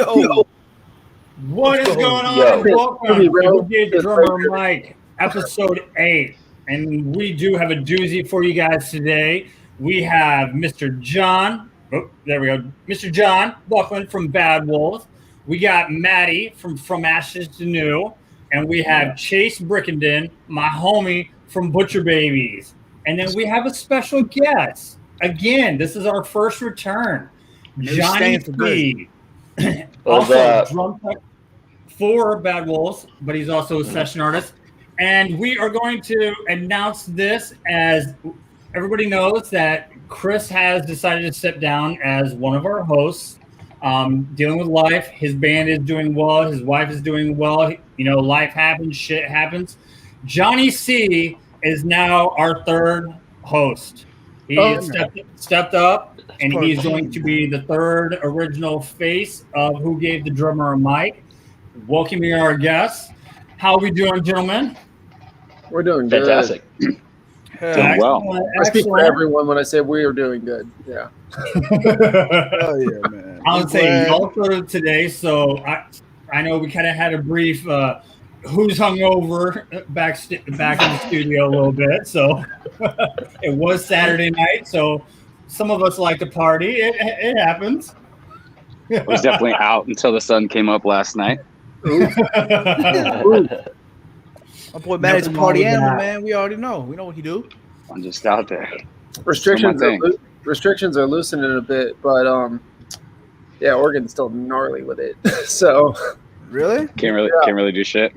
Yo. What is going on? Yo. Welcome to Who Gave the Drummer Mike, episode 8. And we do have a doozy for you guys today. We have Mr. John. Oh, there we go. Mr. John Boecklin from Bad Wolves. We got Maddie from Ashes to New. And we have Chase Brickenden, my homie from Butcher Babies. And then we have a special guest. Again, this is our first return. Johnny C. Also drum tech for Bad Wolves, but he's also a session artist. And we are going to announce this as everybody knows that Chris has decided to step down as one of our hosts, dealing with life. His band is doing well. His wife is doing well. You know, life happens, shit happens. Johnny C is now our third host. He stepped up, and he's going to be the third original face of Who Gave the Drummer a Mic. Welcoming our guests. How are we doing, gentlemen? We're doing good. Fantastic. Doing well. I speak for everyone when I say we are doing good. Yeah. Oh yeah, man. I would say y'all showed up today, so I know we kind of had a brief who's hungover back in the studio a little bit. So it was Saturday night, so some of us like to party. It happens. I was definitely out until the sun came up last night. My boy Matt's a party animal, man. We already know. We know what he do. I'm just out there. Restrictions are loosening a bit, but yeah, Oregon's still gnarly with it. So really can't really do shit.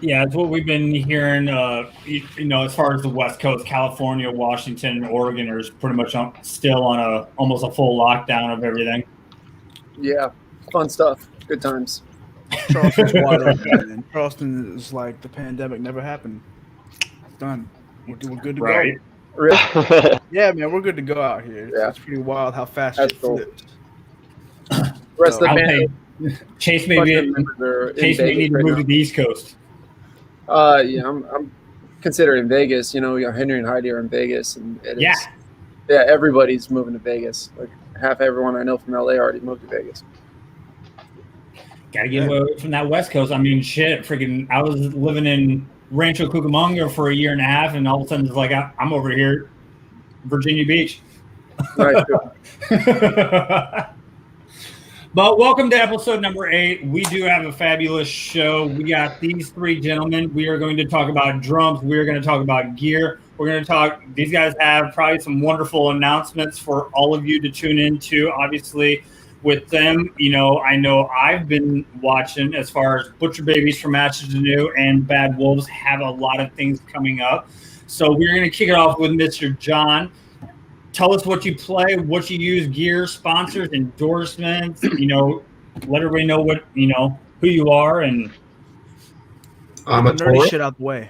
Yeah, it's what we've been hearing. You know, as far as the West Coast, California, Washington, and Oregon are pretty much still on almost a full lockdown of everything. Yeah, fun stuff. Good times. Charleston's wide open, man. Charleston is like the pandemic never happened. It's done. We're good to go. Really? Yeah, man, we're good to go out here. Yeah. It's pretty wild how fast That's shit cool. flips. Rest of the band. Chase may need to move to the East Coast. Yeah, I'm considering Vegas. You know, Henry and Heidi are in Vegas, and everybody's moving to Vegas. Like half everyone I know from LA already moved to Vegas. Gotta get away from that West Coast. I mean, shit, freaking! I was living in Rancho Cucamonga for a year and a half, and all of a sudden it's like I'm over here, Virginia Beach. Right. But welcome to episode number 8. We do have a fabulous show. We got these three gentlemen. We are going to talk about drums. We are going to talk about gear. We're going to talk. These guys have probably some wonderful announcements for all of you to tune into. Obviously, with them, you know, I know I've been watching as far as Butcher Babies from Ashes to New and Bad Wolves have a lot of things coming up. So we're going to kick it off with Mr. John. Tell us what you play, what you use, gear, sponsors, endorsements. You know, let everybody know what who you are, and nerdy shit out the way.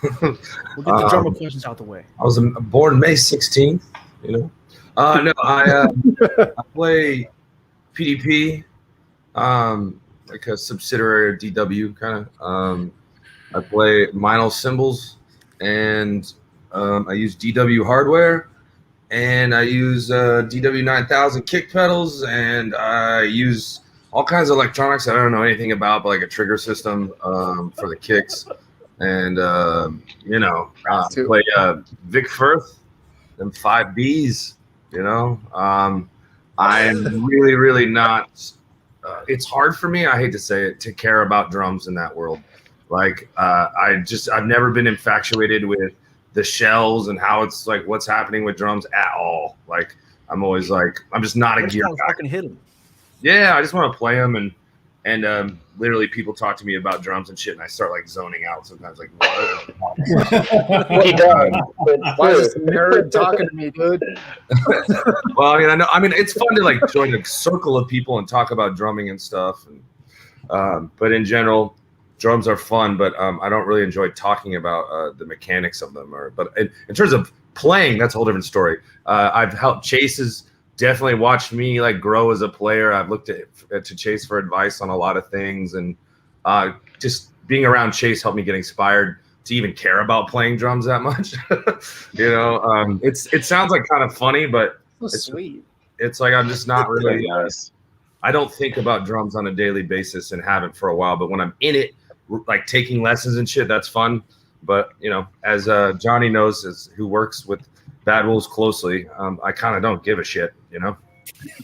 We'll get the drummer questions out the way. I was born May 16th. You know, no, I play PDP, like a subsidiary of DW, kind of. I play Meinl cymbals, and I use DW hardware. And I use DW 9000 kick pedals, and I use all kinds of electronics I don't know anything about, but like a trigger system for the kicks. And, play Vic Firth, them 5Bs, you know. I'm really, really not it's hard for me, I hate to say it, to care about drums in that world. Like, I've never been infatuated with the shells and how it's like what's happening with drums at all. Like I'm always like I'm just not a gear guy. Fucking hit them. Yeah, I just want to play them and literally people talk to me about drums and shit, and I start like zoning out sometimes. Like, what he does? Why is this nerd talking to me, dude? Well, I mean, it's fun to like join a circle of people and talk about drumming and stuff. And but in general, drums are fun, but I don't really enjoy talking about the mechanics of them. But in terms of playing, that's a whole different story. I've helped Chase's definitely watched me like grow as a player. I've looked to Chase for advice on a lot of things, and just being around Chase helped me get inspired to even care about playing drums that much. It sounds like kind of funny, but So sweet. It's like I'm just not really. I don't think about drums on a daily basis and haven't for a while. But when I'm in it, like taking lessons and shit, that's fun. But as Johnny knows, who works with Bad Wolves closely, I kind of don't give a shit.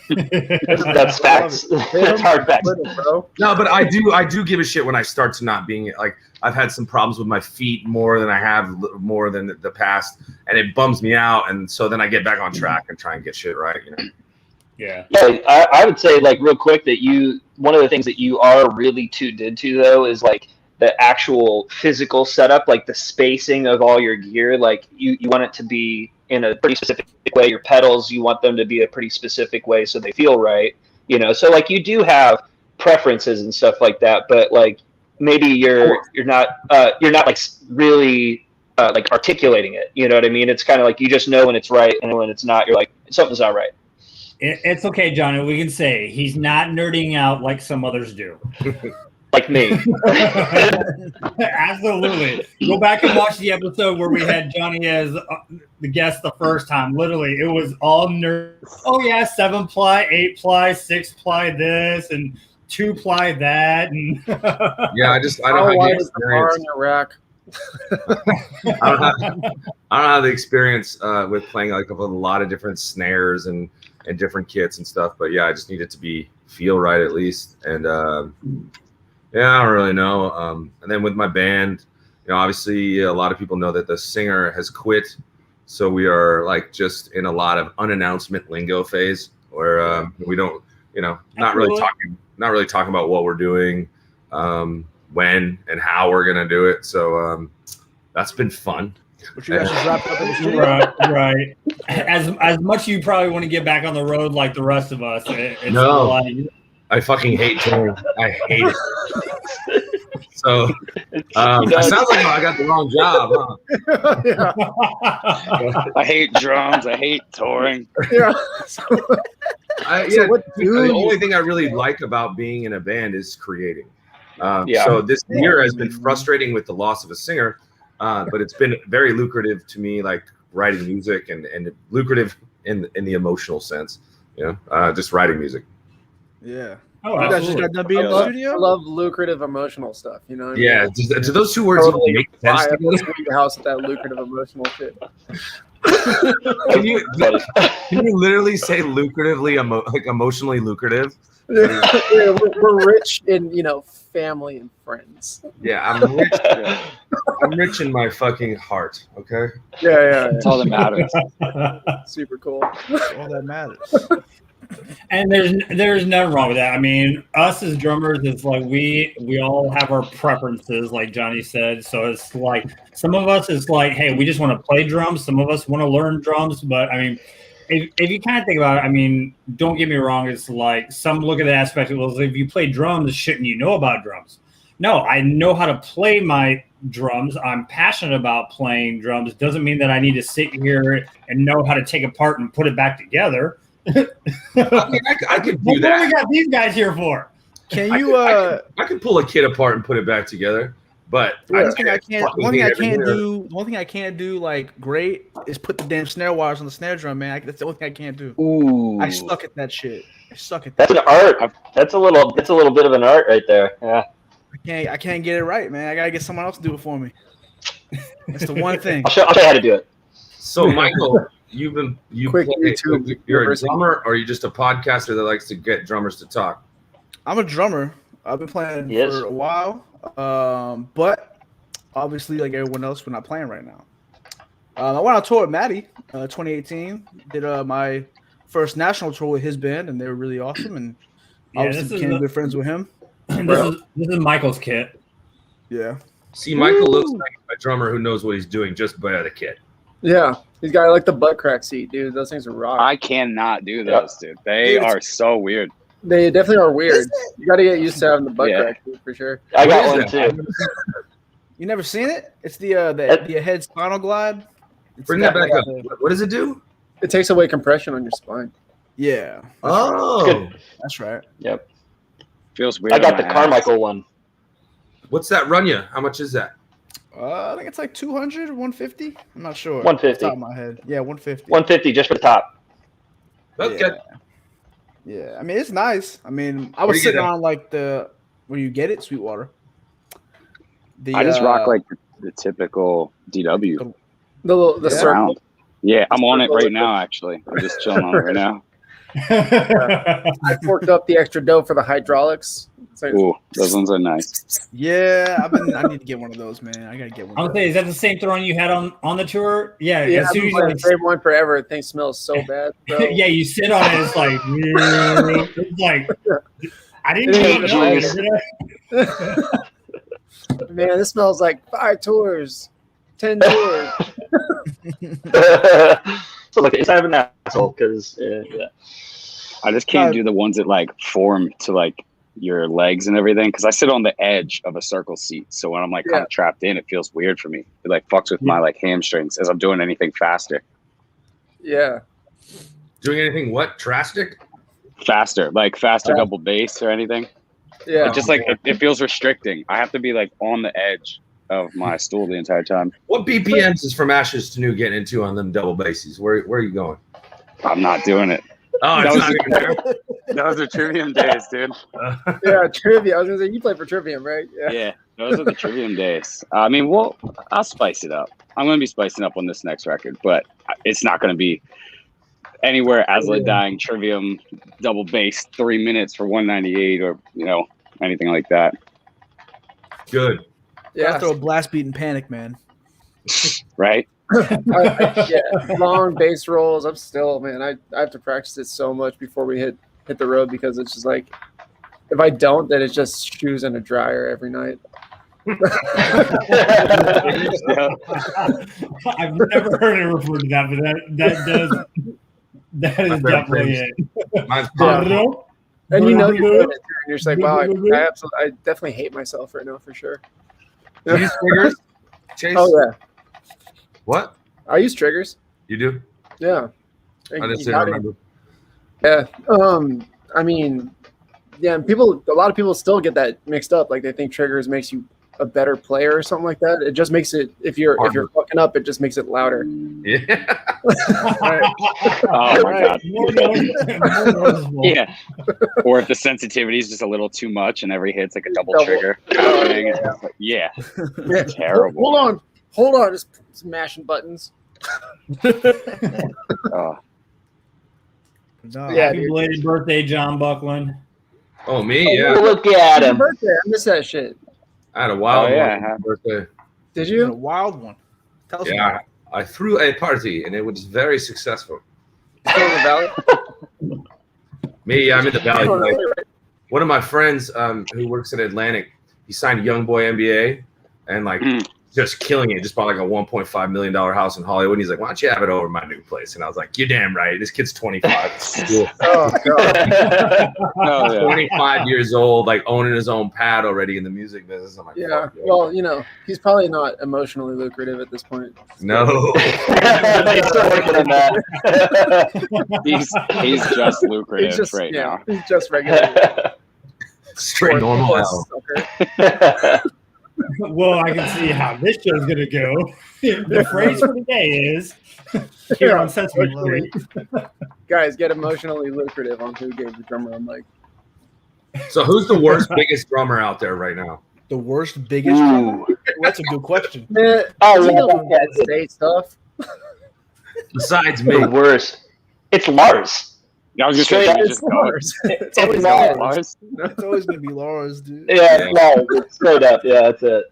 That's facts. That's hard facts, bro. No, but I do give a shit when I start to not being like. I've had some problems with my feet more than the past, and it bums me out. And so then I get back on track and try and get shit right. Yeah. I would say like real quick that one of the things that you are really tuned into though is like the actual physical setup, like the spacing of all your gear. Like you want it to be in a pretty specific way. Your pedals, you want them to be a pretty specific way so they feel right. So like you do have preferences and stuff like that, but like maybe you're not like really like articulating it. You know what I mean? It's kind of like you just know when it's right, and when it's not, you're like something's not right. It's okay, Johnny. We can say he's not nerding out like some others do. Like me. Absolutely. Go back and watch the episode where we had Johnny as the guest the first time. Literally, it was all nerd. Oh, yeah, 7-ply, 8-ply, 6-ply this, and 2-ply that. And yeah, I don't have the experience. In your rack? I don't have the experience with playing like a lot of different snares and different kits and stuff, but yeah, I just need it to feel right at least. And yeah, I don't really know. And then with my band, obviously a lot of people know that the singer has quit, so we are like just in a lot of unannouncement lingo phase where we don't, not really talking about what we're doing, when and how we're gonna do it. So that's been fun. But you guys just wrapped up in the studio. Right. As much as you probably want to get back on the road like the rest of us. It's no, like, I fucking hate touring. I hate it. So it sounds like I got the wrong job, huh? I hate drums. I hate touring. Yeah. The only thing I really like about being in a band is creating. So this year has been frustrating with the loss of a singer. But it's been very lucrative to me, like writing music and lucrative in the emotional sense, just writing music. Yeah. Oh, you guys just got done being in the studio? I love lucrative emotional stuff, Yeah. Do those two words totally make sense together? Your house with that lucrative emotional shit. Can you literally say lucratively, emotionally lucrative? Yeah, we're rich in family and friends. Yeah, I'm rich. I'm rich in my fucking heart. Okay. Yeah. That's all that matters. Super cool. That's all that matters. And there's nothing wrong with that. I mean, us as drummers, it's like we all have our preferences, like Johnny said. So it's like some of us is like, hey, we just want to play drums. Some of us want to learn drums. But I mean, if you kind of think about it, I mean, don't get me wrong. It's like some look at the aspect of if you play drums, shouldn't you know about drums? No, I know how to play my drums. I'm passionate about playing drums. Doesn't mean that I need to sit here and know how to take apart and put it back together. I could do that. What do we got these guys here for? Can you? I could pull a kit apart and put it back together. But one thing I can't do like great is put the damn snare wires on the snare drum, man. That's the only thing I can't do. Ooh. I suck at that shit. That's an art. That's a little bit of an art right there. Yeah. I can't get it right, man. I gotta get someone else to do it for me. That's the one thing. I'll show you how to do it. So, Michael, you're a drummer, or are you just a podcaster that likes to get drummers to talk? I'm a drummer. I've been playing for a while, but obviously, like everyone else, we're not playing right now. I went on tour with Matty, 2018. Did my first national tour with his band, and they were really awesome. And obviously became good friends with him. This is Michael's kit. Yeah. See, Michael looks like a drummer who knows what he's doing just by the kit. Yeah, he's got like the butt crack seat, dude. Those things are rock. I cannot do those, dude. They are so weird. They definitely are weird. You got to get used to having the butt crack seat for sure. I got one too. You never seen it? It's the head spinal glide. Bring that back up. What does it do? It takes away compression on your spine. Yeah. Oh, that's right. Yep. Feels weird. I got the Carmichael one. What's that run you? How much is that? I think it's like 200, 150. I'm not sure. 150. Top of my head. Yeah, 150. 150 just for the top. Okay. Yeah, I mean it's nice. I mean, I was sitting on like the where you get it, Sweetwater. I just rock like the typical DW. The circle. Yeah, I'm on it right now. Actually, I'm just chilling on it right now. I forked up the extra dough for the hydraulics. Ooh, those ones are nice. Yeah, I need to get one of those, man. I gotta get one. I would say, is that the same throwing you had on the tour? Yeah, yeah. As soon as the same one forever. The thing smells so bad. Bro. Yeah, you sit on it. It's like, it's like I didn't even know. Man, this smells like 5 tours, 10 tours. So look, it's kind of an asshole because I just can't do the ones that like form to like your legs and everything because I sit on the edge of a circle seat. So when I'm like kind of trapped in, it feels weird for me. It like fucks with my like hamstrings as I'm doing anything faster. Yeah. Doing anything what? Drastic? Faster double bass or anything. Yeah. It just like it feels restricting. I have to be like on the edge of my stool the entire time. What BPMs is From Ashes to New getting into on them double basses? Where are you going? I'm not doing it. Oh, it's not even there. Those are Trivium days, dude. Yeah, Trivium. I was gonna say you play for Trivium, right? Yeah, those are the Trivium days. I mean, I'll spice it up. I'm gonna be spicing up on this next record, but it's not gonna be anywhere as like dying Trivium double bass 3 minutes for 198 or anything like that. Good. Yeah, throw a blast beat and Panic, man. Right. Long bass rolls. I'm still, man. I have to practice it so much before we hit the road because it's just like if I don't, then it's just shoes and a dryer every night. I've never heard it referred to that, but that is definitely it. Mine's and you know you're doing it, and you're just like, wow, I definitely hate myself right now for sure. Do you use triggers, Chase? Oh yeah. What? I use triggers. You do? Yeah. I just didn't remember. Yeah. I mean, yeah. A lot of people still get that mixed up. Like they think triggers makes you a better player or something like that. It just makes it if you're fucking up, it just makes it louder. Yeah. Oh my god. Yeah. Or if the sensitivity is just a little too much and every hit's like a double trigger. Yeah. Terrible. Hold on. Just mashing buttons. Happy belated birthday, John Boecklin. Oh, me? Yeah. Look at him. Birthday. I miss that shit. I had a wild birthday. Did you? A wild one. Tell us about it. I threw a party and it was very successful. Still in the Valley? Me, I'm in the Valley. One of my friends who works at Atlantic, he signed a Young Boy MBA and like just killing it. Just bought like a $1.5 million house in Hollywood. And he's like, why don't you have it over my new place? And I was like, you're damn right. This kid's 25. Oh, God. 25 years old, like owning his own pad already in the music business. I'm like, yeah. Well, he's probably not emotionally lucrative at this point. No. He's still working on that. He's just lucrative right now. He's just regular. Straight normal. Well, I can see how this show's gonna go. The phrase for the day is here on Sesame Street. Guys, get emotionally lucrative on who gave the drummer a mic. So who's the worst, biggest drummer out there right now? The worst, biggest drummer? That's a good question. That state stuff. Besides me. The worst. It's Lars. I was Straight just It's Lars. It's always Lars. It's always gonna be Lars, dude. Yeah, Lars. Straight up. Yeah, that's it.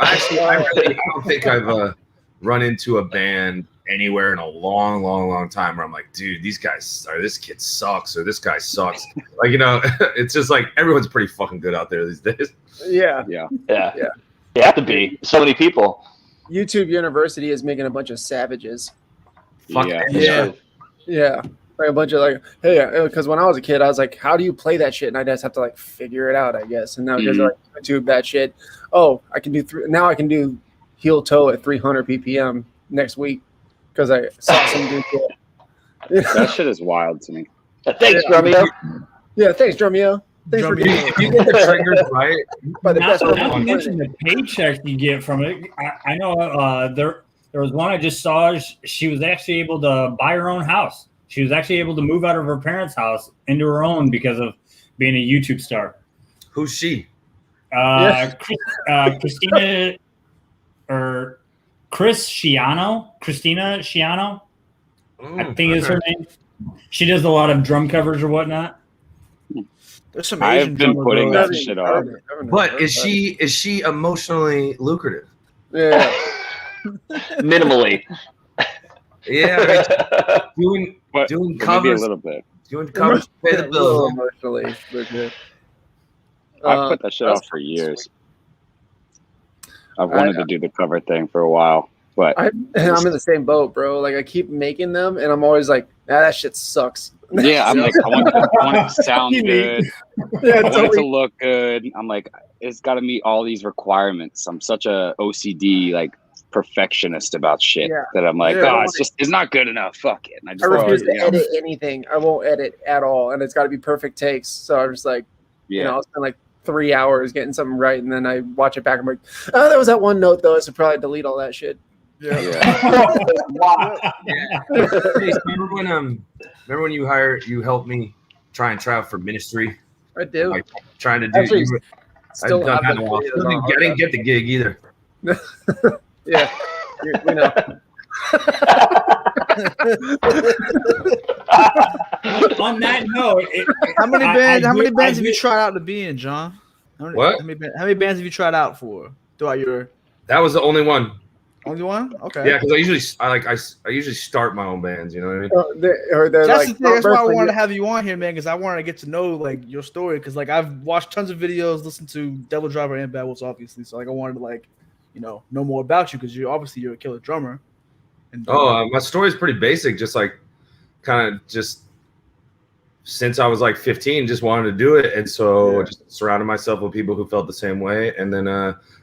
Actually, I don't think I've run into a band anywhere in a long, long, long time where I'm like, dude, these guys, or this kid sucks, or this guy sucks. Like, it's just like everyone's pretty fucking good out there these days. Yeah. You have to be. So many people. YouTube University is making a bunch of savages. Yeah. Like a bunch of because when I was a kid, I was like, how do you play that shit? And I just have to like figure it out, I guess. And now guys are like, YouTube that shit. Oh, I can do now I can do heel toe at 300 BPM next week because I saw some dude. That shit is wild to me. Thanks, Drumeo. Yeah, thanks, Drumeo. Thanks for if you get the triggers right. By the best not to mention the paycheck you get from it. I know there was one I just saw. She was actually able to buy her own house She was actually able to move out of her parents' house into her own because of being a YouTube star. Who's she? Christina or Christina Schiano, I think is her name. She does a lot of drum covers or whatnot. There's some I've Asian been drummers, putting though. that shit off. But is she emotionally lucrative? Yeah. Minimally. Yeah, I mean, doing Maybe a covers, little bit. doing covers, to pay the bills. Emotionally legit. I've put that shit off for years. I've wanted to do the cover thing for a while, but I'm in the same boat, bro. Like I keep making them, and I'm always like, that shit sucks. yeah, I'm like, I want it to sound good. Yeah, I want it to look good. I'm like, it's got to meet all these requirements. I'm such a OCD like perfectionist about shit that I'm like, it's not good enough. Fuck it. And I refuse to edit anything. I won't edit at all, and it's got to be perfect takes. So I'm just like, I'll spend like 3 hours getting something right, and then I watch it back. I'm like, oh, there was that one note though. I should probably delete all that shit. Yeah. Hey, remember when you helped me try and try out for ministry? I do. Like trying to do. Actually, I didn't get the gig either. Yeah, you know. On that note, how many bands have you tried out to be in, John? How many bands have you tried out for throughout your? That was the only one. Only one? Okay. Yeah, because I usually start my own bands. You know what I mean? That's the thing. That's why I wanted to have you on here, man, because I wanted to get to know like your story. Because like I've watched tons of videos, listened to Devil Driver and Bad Wolves, obviously. So like I wanted to like, know more about you because you're a killer drummer. And my story is pretty basic. Just like kind of just since I was like 15, just wanted to do it, and so just surrounded myself with people who felt the same way. And then,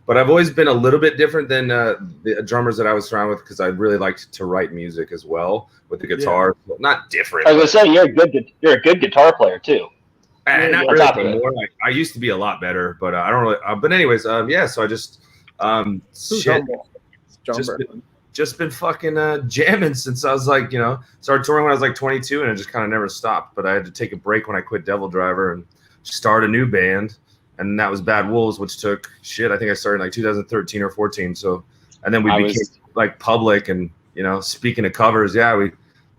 but I've always been a little bit different than the drummers that I was surrounded with because I really liked to write music as well with the guitar. Well, not different. I was gonna say you're a good guitar player too. And not really anymore. Like I used to be a lot better, but I don't really. But anyways, So I just just been fucking jamming since I was like, started touring when I was like 22, and it just kind of never stopped. But I had to take a break when I quit Devil Driver and start a new band, and that was Bad Wolves, which took I think I started in like 2013 or 14. So, and then we became like public, and speaking of covers,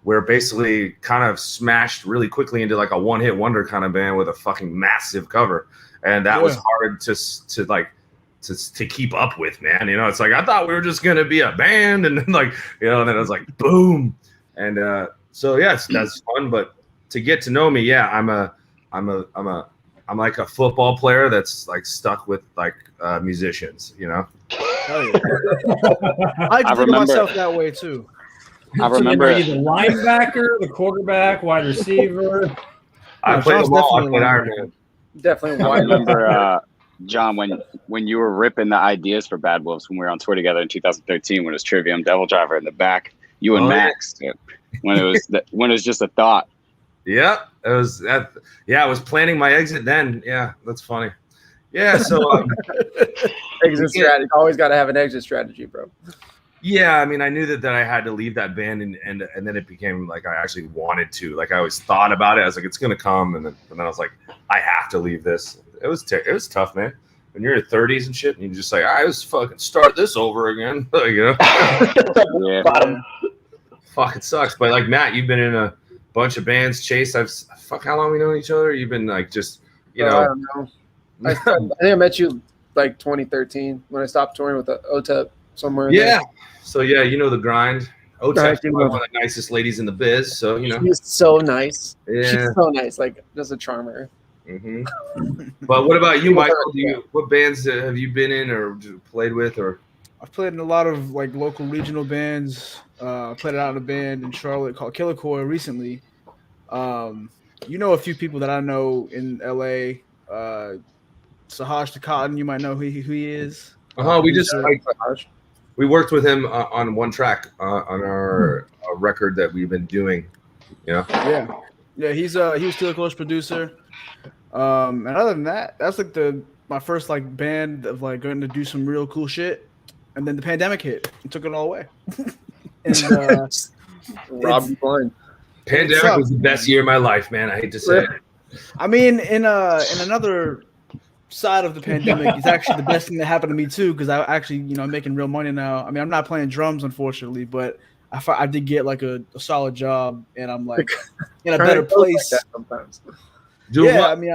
we're basically kind of smashed really quickly into like a one-hit wonder kind of band with a fucking massive cover, and that was hard to keep up with, man. It's like I thought we were just gonna be a band, and then and then it was like boom, and that's fun. But to get to know me, I'm like a football player that's like stuck with like musicians, I think of myself that way too. I remember the linebacker, the quarterback, wide receiver. I played them all. I played Iron Man. Definitely. I remember. John, when you were ripping the ideas for Bad Wolves when we were on tour together in 2013, when it was Trivium, Devil Driver in the back, you and Max, when it was just a thought. Yeah, it was that. Yeah, I was planning my exit then. Yeah, that's funny. Yeah, so exit strategy. Always got to have an exit strategy, bro. Yeah, I mean, I knew that I had to leave that band, and then it became like I actually wanted to. Like I always thought about it. I was like, it's gonna come, and then I was like, I have to leave this. It was tough, man. When you're in your 30s and shit, and you just like, I just fucking start this over again. Fuck, it sucks. But like Matt, you've been in a bunch of bands. Chase, how long we know each other? You've been like just, I don't know. I think I met you like 2013 when I stopped touring with the OTEP somewhere. Yeah. So the grind. OTEP's one of the nicest ladies in the biz. So she's so nice. Yeah. She's so nice. Like just a charmer. Mm-hmm. But what about you, Michael? What bands have you been in or played with? Or I've played in a lot of like local regional bands. Played out in a band in Charlotte called Killer Core recently. A few people that I know in LA. Sahaj the Cotton, you might know who he is. We worked with him on one track on our record that we've been doing. Yeah. He was Killer Core's producer. And other than that, that's like my first like band of like going to do some real cool shit, and then the pandemic hit and took it all away. And Rob you blind. Pandemic was the best year of my life, man. I hate to say it. I mean, in another side of the pandemic, it's actually the best thing that happened to me too, because I actually, I'm making real money now. I mean, I'm not playing drums, unfortunately, but I did get like a solid job, and I'm like in a better place. Like sometimes. Yeah, I mean,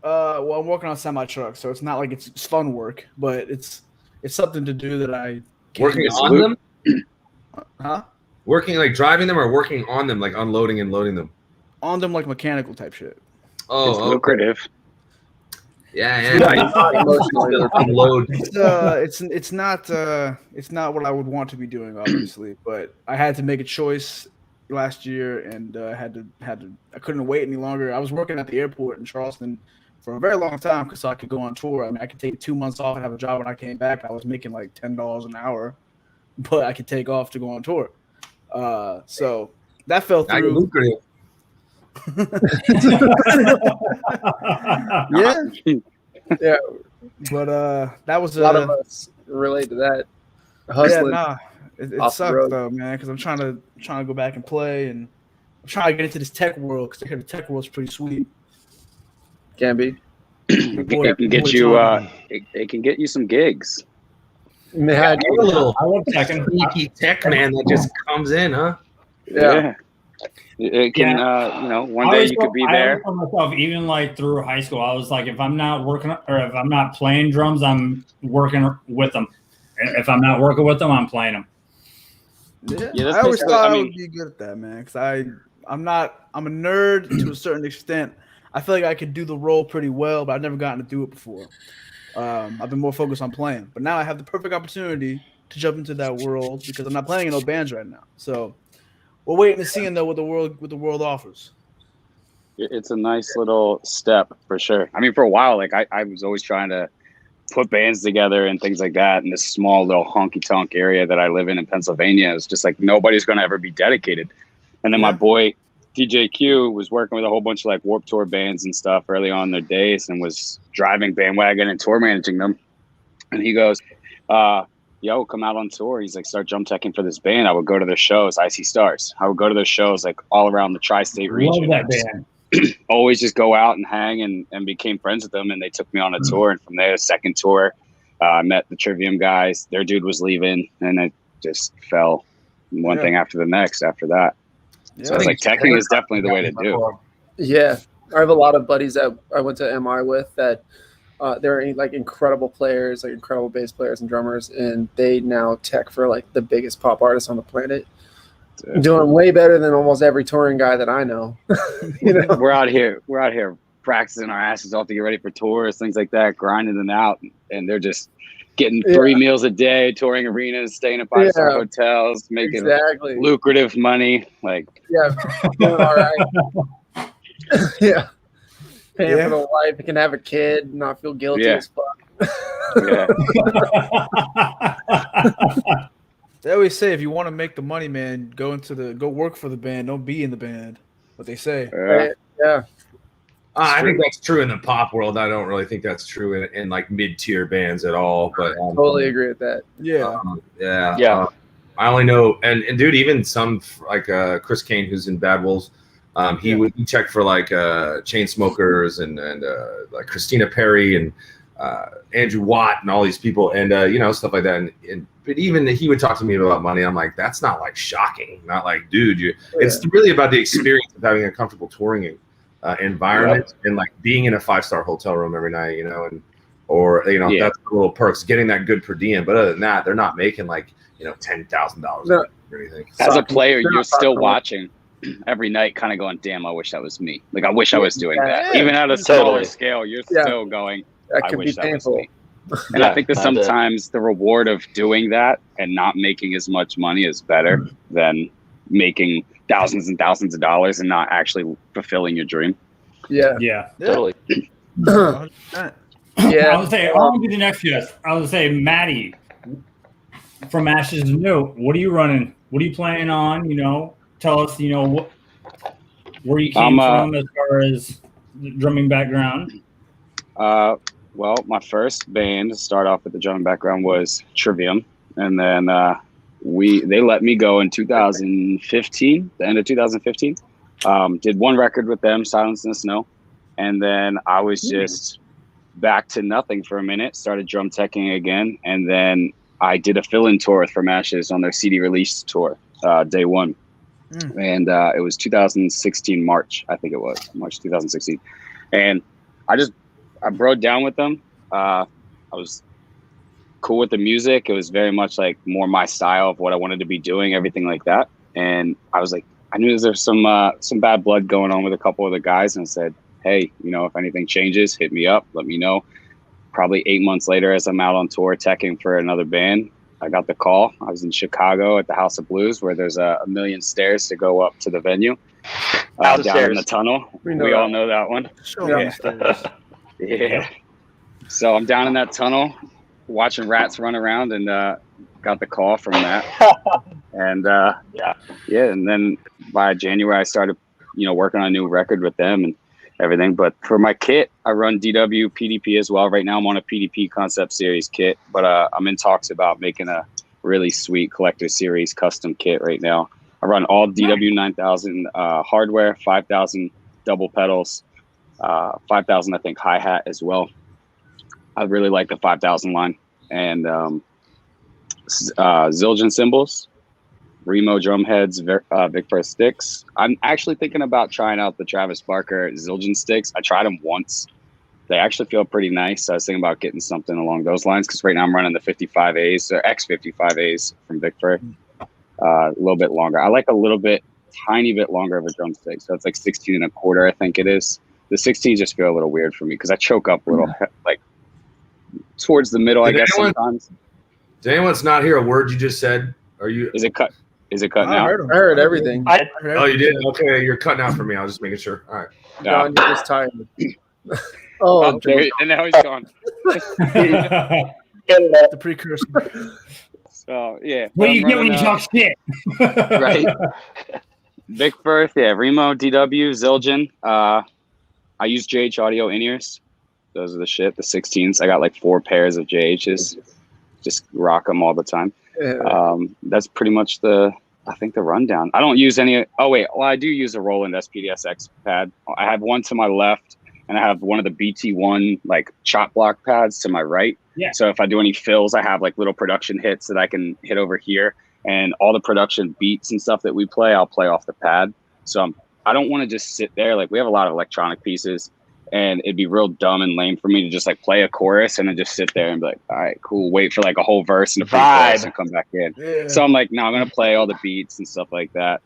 well, I'm working on semi truck, so it's not like it's fun work, but it's something to do that I working on them. Huh? Working like driving them or working on them, like unloading and loading them? On them, like mechanical type shit. Oh, it's lucrative. Yeah. Unload. It's not what I would want to be doing, obviously, but I had to make a choice last year, and I couldn't wait any longer. I was working at the airport in Charleston for a very long time because I could go on tour. I mean, I could take 2 months off and have a job. When I came back, I was making like $10 an hour, but I could take off to go on tour. So that fell through. Lucrative. Yeah, but that was a lot of us relate to that. Hustling. Yeah, it sucked though, man, because I'm trying to go back and play, and I'm trying to get into this tech world because I hear the tech world's pretty sweet. Can be. It can get you some gigs. Man, a little I love sneaky tech man that just comes in, huh? Yeah. It can, one day you could be there. I told myself, even like through high school, I was like, if I'm not working or if I'm not playing drums, I'm working with them. And if I'm not working with them, I'm playing them. Yeah, I always thought I would be good at that, man. Because I'm a nerd to a certain extent. I feel like I could do the role pretty well, but I've never gotten to do it before. I've been more focused on playing, but now I have the perfect opportunity to jump into that world because I'm not playing in no bands right now. So we're waiting to see though what the world offers. It's a nice little step for sure. I mean, for a while, like I was always trying to put bands together and things like that in this small little honky tonk area that I live in Pennsylvania. It's just like nobody's going to ever be dedicated. And then my boy DJ Q was working with a whole bunch of like Warped Tour bands and stuff early on in their days and was driving bandwagon and tour managing them. And he goes, yo, come out on tour. He's like, start jump teching for this band. I would go to their shows, Icy Stars. I would go to their shows like all around the tri-state region. Love that band. Always just go out and hang and became friends with them. And they took me on a tour. And from there, second tour, I met the Trivium guys. Their dude was leaving. And it just fell one thing after the next after that. Yeah. So I was like, teching is definitely the way to do. Yeah. I have a lot of buddies that I went to MI with that they're like incredible players, like incredible bass players and drummers, and they now tech for like the biggest pop artists on the planet. Doing way better than almost every touring guy that I know. We're out here practicing our asses off to get ready for tours, things like that, grinding them out, and they're just getting 3 meals a day, touring arenas, staying in 5-star hotels, making lucrative money. Like, doing all right. Paying for the wife, you can have a kid, not feel guilty as fuck. They always say if you want to make the money, man, go work for the band. Don't be in the band. What they say. I think that's true in the pop world. I don't really think that's true in like mid-tier bands at all. But totally agree with that. I only know, and dude, even some like Chris Kane, who's in Bad Wolves. He checked for like Chainsmokers and like Christina Perry and Andrew Watt and all these people and stuff like that. But even he would talk to me about money. I'm like, that's not like shocking. Not like, dude, it's really about the experience of having a comfortable touring environment and like being in a 5-star hotel room every night, that's the little perks, getting that good per diem. But other than that, they're not making like $10,000 or anything. As a player, you're still watching every night kind of going, damn, I wish that was me. Like, I wish I was doing that. Even at a smaller scale, you're still going, I wish that was me. And I think that sometimes the reward of doing that and not making as much money is better than making thousands and thousands of dollars and not actually fulfilling your dream. Yeah. Totally. I would say, I'll be the next guest. I would say, Maddie from Ashes to New, what are you running? What are you planning on? Tell us, where you came from as far as the drumming background. Well, my first band to start off with the drumming background was Trivium. And then they let me go in 2015, the end of 2015. Did one record with them, Silence in the Snow, and then I was just back to nothing for a minute. Started drum teching again, and then I did a fill-in tour with From Ashes on their CD release tour, day one, and it was 2016 March, I think it was March 2016, and I broke down with them. I was cool with the music. It was very much like more my style of what I wanted to be doing, everything like that. And I was like, I knew there's some bad blood going on with a couple of the guys, and I said, hey, if anything changes, hit me up, let me know. Probably 8 months later, as I'm out on tour teching for another band, I got the call. I was in Chicago at the House of Blues, where there's a million stairs to go up to the venue. Down in the tunnel. We all know that one. Yeah. So I'm down in that tunnel, watching rats run around, and got the call from that. And and then by January I started, working on a new record with them and everything. But for my kit, I run DW PDP as well. Right now I'm on a PDP Concept Series kit, but I'm in talks about making a really sweet Collector Series custom kit right now. I run all DW 9000 hardware, 5000 double pedals, 5000 I think hi-hat as well. I really like the 5000 line, and Zildjian cymbals, Remo drum heads, Vic Firth sticks. I'm actually thinking about trying out the Travis Barker Zildjian sticks. I tried them once. They actually feel pretty nice. So I was thinking about getting something along those lines, because right now I'm running the 55As or X55As from Vic Firth. A little bit longer. I like tiny bit longer of a drumstick. So it's like 16 and a quarter, I think it is. The 16 just feel a little weird for me because I choke up a little, like towards the middle, I guess sometimes. Did anyone's not hear a word you just said? Is it cut? Is it cut now? I heard everything. Oh, you did? Okay, you're cutting out for me. I was just making sure. All right. John, you're just tired. Oh, and now he's gone. The precursor. So yeah. What do you get when you talk shit? Right. Vic Firth, Remo, DW, Zildjian. I use JH Audio in-ears. Those are the shit. The 16s. I got like 4 pairs of JHs. Just rock them all the time. That's pretty much the rundown. I don't use any. Oh wait, well I do use a Roland SPDSX pad. I have one to my left, and I have one of the BT1 like chop block pads to my right. Yeah. So if I do any fills, I have like little production hits that I can hit over here, and all the production beats and stuff that we play, I'll play off the pad. So I don't want to just sit there. Like we have a lot of electronic pieces, and it'd be real dumb and lame for me to just like play a chorus and then just sit there and be like, all right, cool, wait for like a whole verse and a pre-chorus and come back in. Yeah. So I'm like, no, I'm going to play all the beats and stuff like that.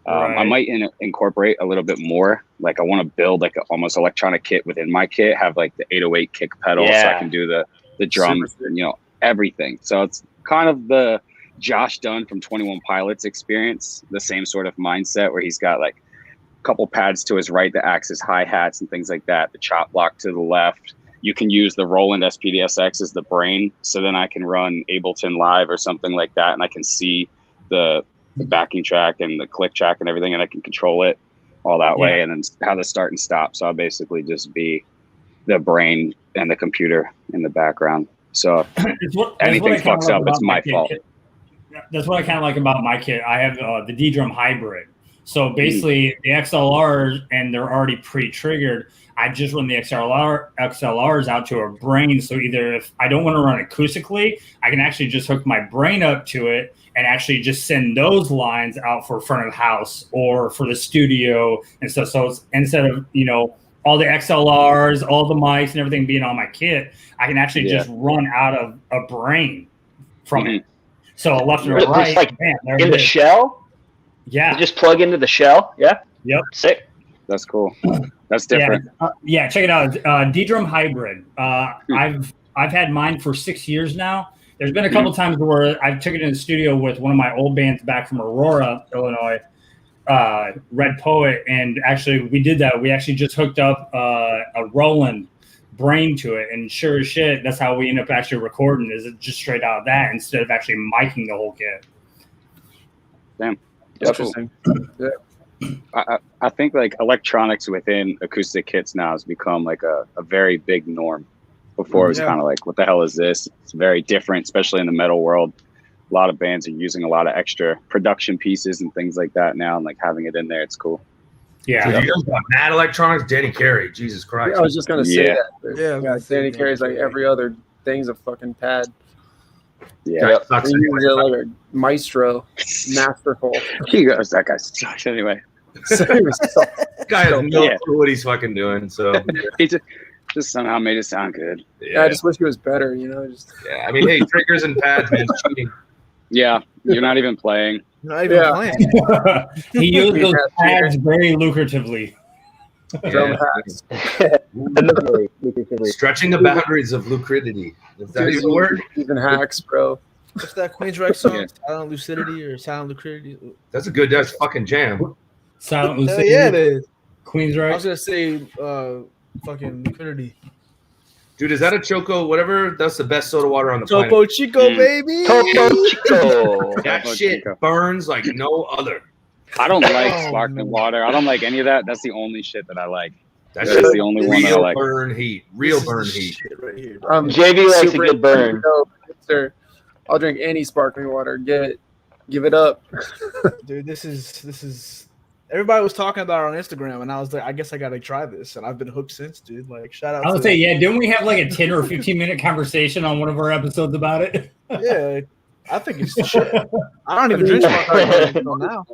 Right. I might incorporate a little bit more. Like I want to build like an almost electronic kit within my kit, have like the 808 kick pedal so I can do the drums, everything. So it's kind of the Josh Dunn from 21 Pilots experience, the same sort of mindset where he's got like couple pads to his right that acts as hi-hats and things like that, the chop block to the left. You can use the Roland SPDSX as the brain, so then I can run Ableton Live or something like that, and I can see the backing track and the click track and everything, and I can control it all that way, and then how to start and stop. So I'll basically just be the brain and the computer in the background. So if anything fucks up, it's my fault. That's what I kind of like about my kit. I have the D-Drum Hybrid. So basically, the XLRs, and they're already pre-triggered. I just run the XLRs out to a brain. So either if I don't want to run acoustically, I can actually just hook my brain up to it and actually just send those lines out for front of the house or for the studio and stuff. So it's, instead of all the XLRs, all the mics, and everything being on my kit, I can actually just run out of a brain from it. So left and right, like in the shell. Yeah. You just plug into the shell. Yeah. Yep. Sick. That's cool. That's different. Yeah. Check it out. D-Drum Hybrid. I've had mine for 6 years now. There's been a couple times where I've took it in the studio with one of my old bands back from Aurora, Illinois, Red Poet. And actually we did that. We actually just hooked up a Roland brain to it. And sure as shit, that's how we end up actually recording, is it just straight out of that instead of actually micing the whole kit. Damn. Interesting. Yeah. I think like electronics within acoustic kits now has become like a very big norm. Before it was kind of like, what the hell is this? It's very different, especially in the metal world. a lot of bands are using a lot of extra production pieces and things like that now, and like having it in there, it's cool. Yeah. Dude, you guys got Mad Electronics, Danny Carey. Jesus Christ. Yeah, I was just gonna say that. Yeah, Danny Carey's like every other thing's a fucking pad. Yeah. Sucks He's anyway. like a maestro, masterful. He goes, that guy sucks anyway. So he was so- This guy has no Yeah. clue what he's fucking doing. So He just somehow made it sound good. yeah, I just wish he was better. You know, just yeah. I mean, hey, triggers and pads, man, it's cheating. Yeah, you're not even playing. Not even playing. He used those pads very lucratively. drum Yeah. hacks. Stretching the boundaries of lucridity. Is that even a word? Even hacks, bro. What's that Queensryche song? Yeah. Silent Lucidity or Silent Lucidity? That's a good Dutch fucking jam. Silent Hell Lucidity. yeah, it is. I was Queensryche. gonna say fucking Lucidity. Dude, is that a Choco? Whatever. That's the best soda water on the planet. Topo Chico, baby. Topo Chico. That Topo shit Chico. burns like no other. I don't like Oh, sparkling man. water. I don't like any of that. That's the only shit that I like. That's That's just the only one that I real like. burn heat. Real This is burn the heat. shit right here. JV likes a Super good burn. Sir, I'll drink any sparkling water. Give it up. Dude, this is. Everybody was talking about it on Instagram, and I was like, I guess I gotta try this, and I've been hooked since, dude. Like, shout out. I would to say, yeah, didn't we have like a 10 or 15-minute conversation on one of our episodes about it? Yeah, I think it's the shit. I don't even drink sparkling water until now.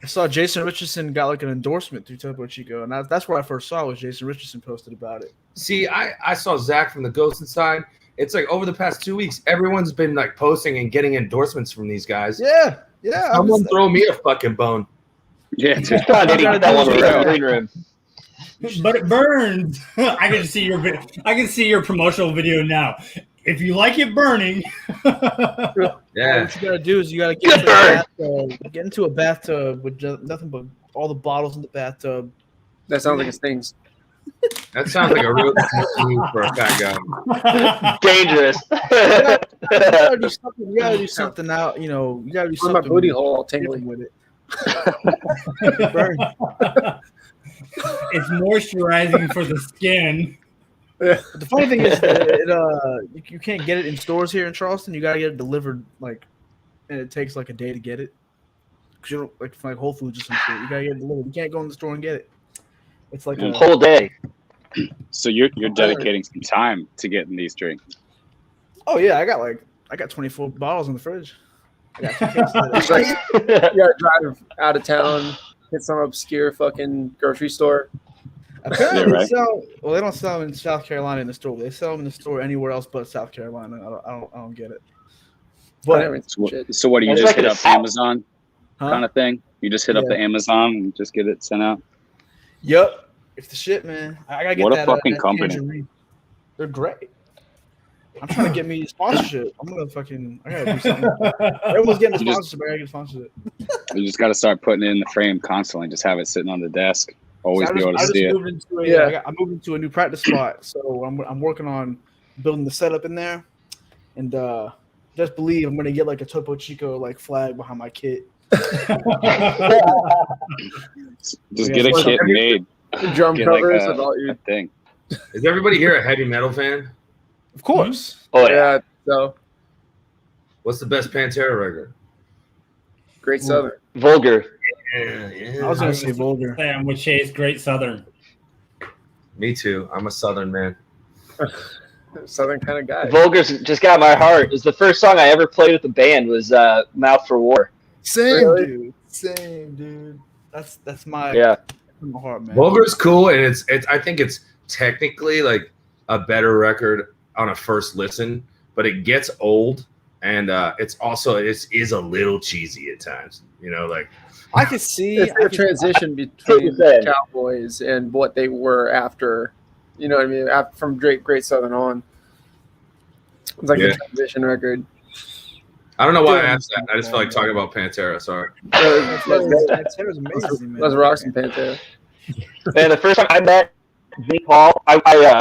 I saw Jason Richardson got like an endorsement through Topo Chico, and that's where I first saw it, was Jason Richardson posted about it. See, I saw Zach from the Ghost Inside. It's like over the past 2 weeks, everyone's been like posting and getting endorsements from these guys. Yeah. I'm Someone just- throw me a fucking bone. Yeah, dude. Come on, Diddy, gotta get that do one it. around the green room. But it burns. I can see your promotional video now. If you like it burning, Yeah. What you gotta do is you gotta get into a bathtub with nothing but all the bottles in the bathtub. That sounds like it stings. That sounds like a real move for a fat guy. Dangerous. You gotta do something out. You know, you gotta do My something. booty hole all tingly. with it. Burn. it's moisturizing for the skin. But the funny thing is, that you can't get it in stores here in Charleston. You gotta get it delivered, like, and it takes like a day to get it. Cause you don't like from like Whole Foods or some shit. You gotta get it delivered. You can't go in the store and get it. It's like a Whole day. So you're dedicating some time to getting these drinks. Oh yeah, I got 24 bottles in the fridge. I got 2 cases of It's that. like you gotta drive out of town, hit some obscure fucking grocery store. Apparently, Yeah, right. they don't sell them in South Carolina in the store. They sell them in the store anywhere else but South Carolina. I don't get it. But So what do you It's just like hit a up salt. Amazon huh? kind of thing? You just hit up the Amazon and just get it sent out? Yep, it's the shit, man. I gotta get What a that. fucking that company. tangerine. They're great. I'm trying to get me sponsorship. I gotta do something. Everyone's getting a You just- sponsorship. I gotta get sponsorship. You just got to start putting it in the frame constantly. Just have it sitting on the desk. Always be able to see it. Moved into I'm moving to a new practice spot, so I'm working on building the setup in there, and just believe I'm gonna get like a Topo Chico like flag behind my kit. Just get a kit made. Drum Get like covers a, with all your a thing. Is everybody here a heavy metal fan? Of course. Oh yeah. yeah. So What's the best Pantera record? Great Southern. Vulgar. Yeah. I was gonna say Vulgar. Sam with Chase, Great Southern. Me too. I'm a Southern man. Southern kind of guy. Vulgar's just got my heart. It's the first song I ever played with the band was Mouth for War. Same Really? dude. Same dude. That's my my heart, man. Vulgar's cool, and it's I think it's technically like a better record on a first listen, but it gets old, and it's also it is a little cheesy at times. You know, like I could see It's the transition between the Cowboys and what they were after. You know what I mean? After, from Great Southern on. It's like a transition record. I don't know why I asked that. I just felt like talking about Pantera. Sorry. Pantera's amazing, man. Let's rock some Pantera. Man, the first time I met Vinnie Paul, I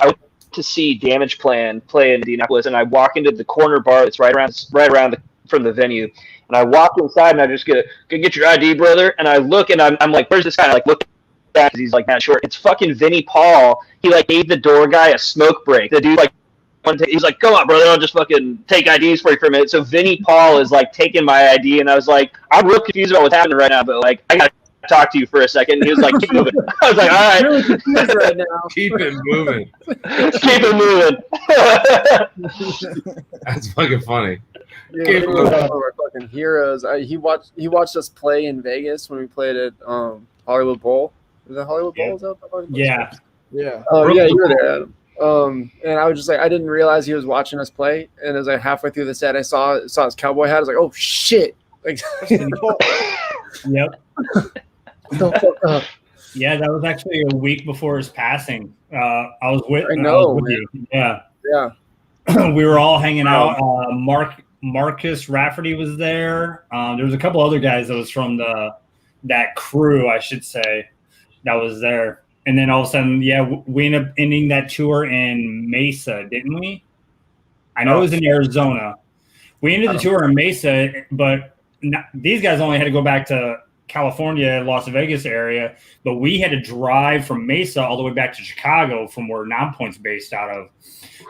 went to see Damage Plan play in Indianapolis, and I walk into the corner bar that's right around from the venue, and I walk inside, and I just get your ID, brother, and I look, and I'm like, where's this guy? And I like look at because he's like that short. It's fucking Vinnie Paul. He like gave the door guy a smoke break. The dude like He's like, come on, brother, I'll just fucking take IDs for you for a minute. So Vinnie Paul is like taking my ID, and I was like, I'm real confused about what's happening right now, but like, I gotta talk to you for a second. And he was like, keep moving. I was like, all right. Really confused right now. Keep it moving. Keep it moving. That's fucking funny. Yeah, he was one of our fucking heroes. He watched us play in Vegas when we played at Hollywood Bowl. Was that Hollywood Bowl? Is that Yeah. Yeah. Oh yeah, you were there, Adam. And I was just like, I didn't realize he was watching us play. And as I halfway through the set, I saw his cowboy hat. I was like, oh shit! Like, Yep. Yeah, that was actually a week before his passing. I was with you. Yeah. We were all hanging out. Marcus Rafferty was there. There was a couple other guys that was from that crew, I should say, that was there. And then all of a sudden, we ended up ending that tour in Mesa, didn't we? I know it was in Arizona. We ended the tour in Mesa, but these guys only had to go back to California, Las Vegas area, but we had to drive from Mesa all the way back to Chicago from where Nonpoint's based out of.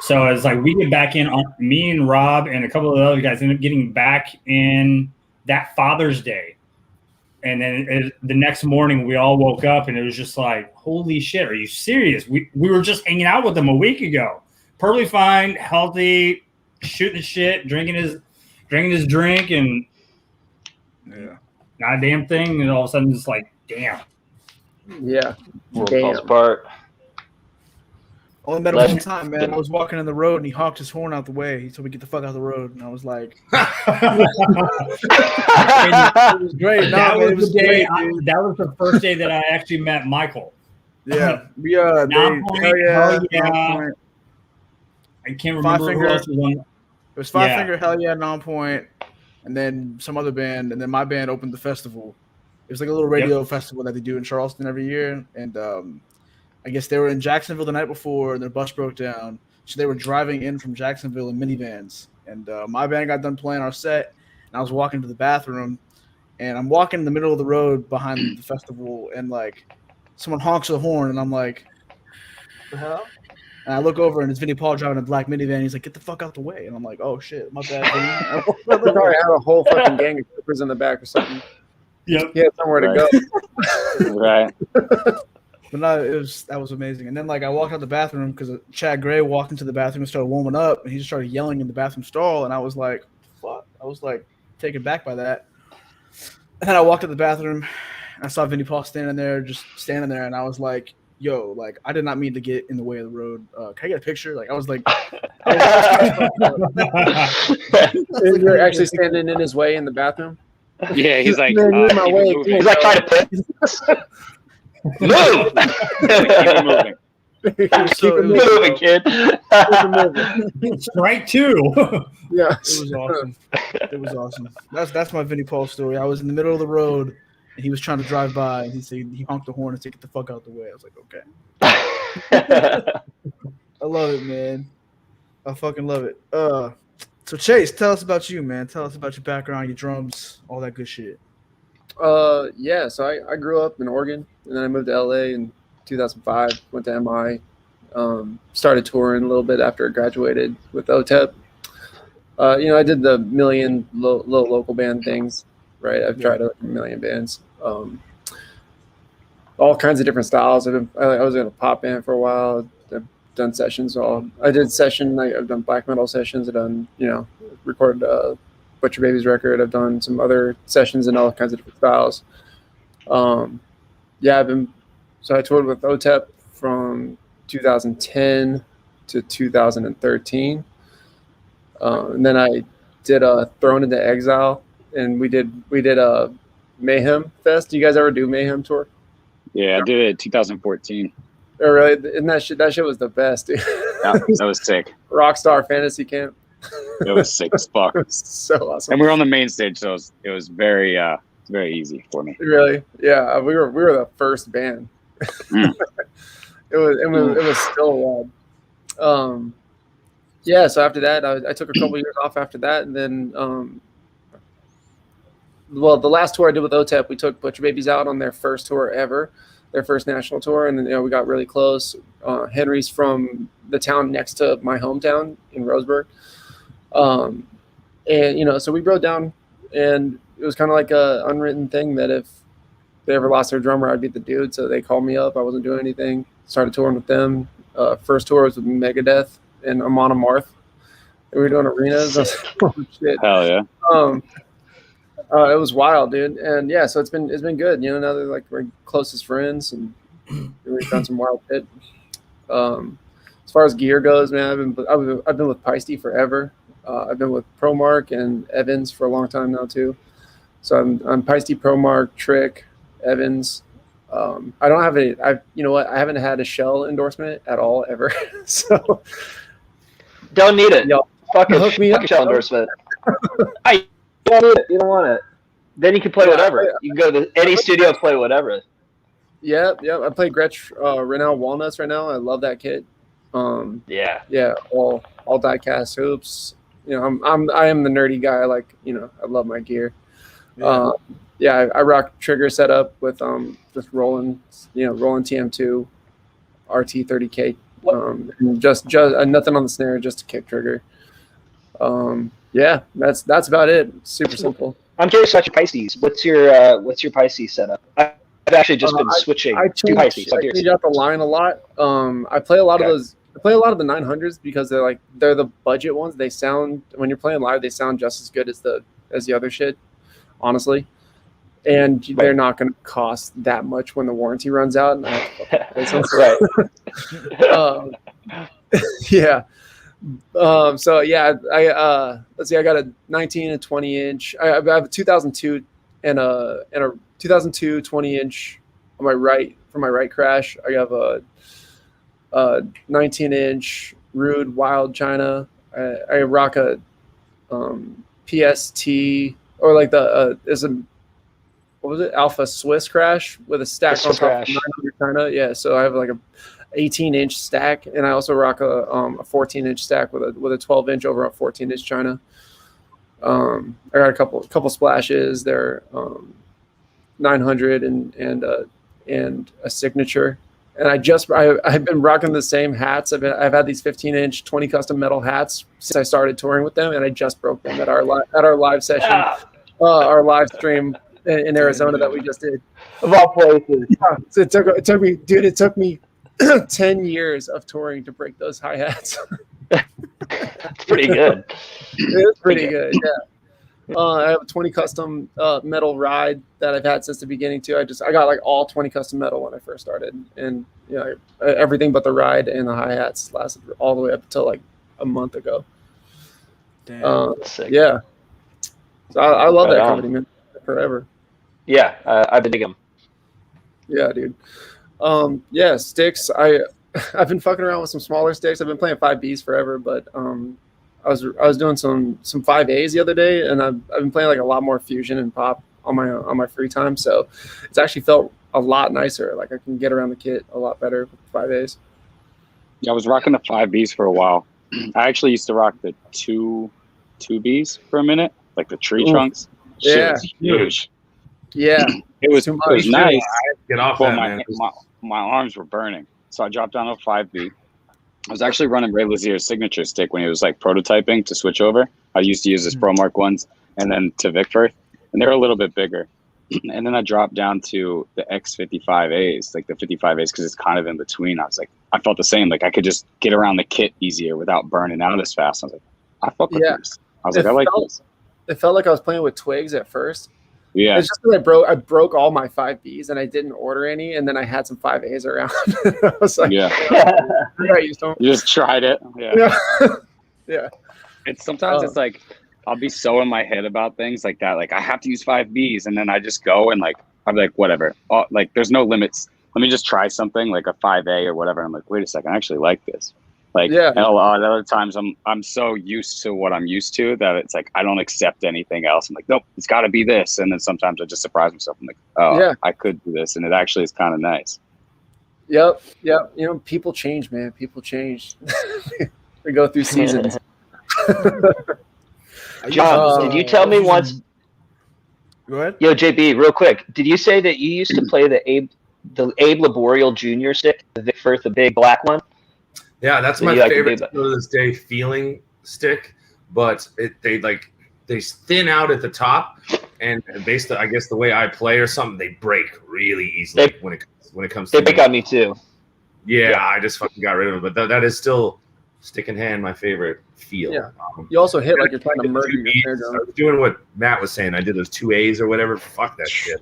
So it's like we get back in, me and Rob and a couple of the other guys ended up getting back in that Father's Day. And then the next morning we all woke up and it was just like, holy shit, are you serious? We were just hanging out with him a week ago. Perfectly fine, healthy, shooting the shit, drinking his drink, and not a damn thing. And all of a sudden it's like, damn. Yeah. World falls apart. Only met him one time, man. I was walking in the road and he honked his horn out the way. He told me, get the fuck out of the road. And I was like, it was great. That was the first day that I actually met Michael. Yeah. Hell yeah. I can't remember who else was on. It was Five Finger, Hell Yeah, Non-Point, and then some other band. And then my band opened the festival. It was like a little radio festival that they do in Charleston every year. And I guess they were in Jacksonville the night before, and their bus broke down. So they were driving in from Jacksonville in minivans. And my band got done playing our set, and I was walking to the bathroom. And I'm walking in the middle of the road behind the festival, and, like, someone honks the horn, and I'm like, what the hell? And I look over, and it's Vinnie Paul driving a black minivan. He's like, get the fuck out the way. And I'm like, oh, shit, my bad. I probably had a whole fucking gang of troopers in the back or something. Yep. He had somewhere to go. Right. But no, that was amazing. And then, like, I walked out the bathroom because Chad Gray walked into the bathroom and started warming up, and he just started yelling in the bathroom stall, and I was like, fuck. I was, like, taken back by that. And then I walked out the bathroom, and I saw Vinnie Paul standing there, and I was like, yo, like, I did not mean to get in the way of the road. Can I get a picture? Like, I was like, you're actually standing in his way in the bathroom? Yeah, he's like, my way. He's like trying to move. Keep it moving, kid. Strike two. Yeah, it was awesome. That's my Vinnie Paul story. I was in the middle of the road, and he was trying to drive by, and he honked the horn and said, "Get the fuck out the way." I was like, okay. I love it, man. I fucking love it. So Chase, tell us about you, man. Tell us about your background, your drums, all that good shit. Yeah, so I grew up in Oregon, and then I moved to LA in 2005, went to MI, started touring a little bit after I graduated with OTEP. I did the million little local band things, right? I've tried a million bands, all kinds of different styles. I was in a pop band for a while. I've done sessions. I've done black metal sessions. I've done, recorded Butcher Baby's record. I've done some other sessions in all kinds of different styles. So I toured with OTEP from 2010 to 2013. And then I did Thrown into Exile, and we did a Mayhem Fest. Do you guys ever do Mayhem tour? Yeah, I did it in 2014. Oh, really? And that shit was the best, dude. Yeah, that was sick. Rockstar Fantasy Camp. It was sick as fuck. It was so awesome. And we were on the main stage, so it was very easy for me. Really? Yeah, we were the first band. It was still rad. So after that, I took a couple years off after that, and then the last tour I did with OTEP, we took Butcher Babies out on their first tour ever. their first national tour, and then we got really close. Henry's from the town next to my hometown in Roseburg, and so we rode down, and it was kind of like a unwritten thing that if they ever lost their drummer, I'd be the dude. So they called me up. I wasn't doing anything. Started touring with them. First tour was with Megadeth and Amon Amarth. We were doing arenas. I was like, oh, shit. Hell yeah. It was wild, dude. And yeah, so it's been good. Now they're like we're closest friends, and we've done some wild shit. As far as gear goes, man, I've been with Peisty forever. I've been with ProMark and Evans for a long time now too. So I'm Peisty, ProMark, Trick, Evans. I don't have any. I haven't had a Shell endorsement at all ever. So don't need it. Fuck hook me up, Shell endorsement. You don't need it. You don't want it. Then you can play whatever. You can go to any studio and play whatever. Yeah. I play Gretsch Renown Walnuts right now. I love that kit. Yeah. All die cast hoops. I am the nerdy guy. I love my gear. I rock trigger setup with just rolling TM2 RT30K. And just nothing on the snare, just a kick trigger. That's about it. Super simple. I'm curious about your Pisces. What's your Pisces setup? I've actually just been switching to Pisces. I change out the line a lot. I play a lot of those. I play a lot of the 900s because they're the budget ones. They sound, when you're playing live, they sound just as good as the other shit, honestly. And they're not going to cost that much when the warranty runs out. And I have to right. Yeah. Let's see. I got a 19 and 20 inch. I have a 2002 and a 2002 20 inch on my right for my right crash. I have a 19 inch Rude Wild China. I rock a PST or like is a what was it? Alpha Swiss crash with a stack on top of 900 China. Yeah, so I have like a 18-inch stack, and I also rock a 14-inch stack with a 12-inch over a 14-inch China. I got a couple splashes. They're 900 and a signature. And I've been rocking the same hats. I've had these 15-inch 20 custom metal hats since I started touring with them, and I just broke them at our live session, our live stream in Arizona that we just did. Of all places. Yeah, so it took me 10 years of touring to break those hi-hats. That's pretty good. It's pretty good, yeah. I have a 20 custom metal ride that I've had since the beginning too. I got like all 20 custom metal when I first started, and everything but the ride and the hi-hats lasted all the way up until like a month ago. Damn. Yeah. So I love that company, man. Forever. Yeah, I've been digging them. Yeah, dude. Sticks. I've been fucking around with some smaller sticks. I've been playing 5Bs forever, but I was doing some 5As the other day, and I've been playing like a lot more fusion and pop on my free time. So it's actually felt a lot nicer. Like I can get around the kit a lot better with 5As. Yeah, I was rocking the 5Bs for a while. I actually used to rock the 2Bs for a minute, like the tree trunks. Yeah, was huge. Yeah, it was nice. Get off but that, my arms were burning, so I dropped down to 5B. I was actually running Ray Lazier's signature stick when he was like prototyping to switch over. I used to use his ProMark ones, and then to Vicfirth, and they're a little bit bigger. And then I dropped down to the X55As, like the 55As, because it's kind of in between. I was like, I felt the same. Like I could just get around the kit easier without burning out as fast. I was like, I fuck with this. I was like, I like this. It felt like I was playing with twigs at first. Yeah, it's just that I broke all my 5Bs and I didn't order any, and then I had some 5As around. I was like, you just tried it. Yeah. It's sometimes it's like I'll be so in my head about things like that. Like I have to use 5Bs, and then I just go and like I'm like whatever. Like there's no limits. Let me just try something like a 5A or whatever. I'm like, wait a second, I actually like this. Like and a lot of other times I'm so used to what I'm used to that it's like I don't accept anything else. I'm like, nope, it's got to be this. And then sometimes I just surprise myself. I'm like, I could do this, and it actually is kind of nice. Yep. People change, man. People change. We go through seasons. John, did you tell me once? Go ahead. Yo, JB, real quick. Did you say that you used to play the the Abe Laboriel Jr. stick, the Vic Firth, the big black one. Yeah, that's my favorite to this day. Feeling stick, but they thin out at the top, and based on, I guess, the way I play or something, they break really easily when it comes. They pick on me too. Yeah, I just fucking got rid of it, but that is still stick in hand my favorite feel. Yeah. You also hit like you're trying to murder your snare drum. I was doing what Matt was saying. I did those 2 A's or whatever. Fuck that shit.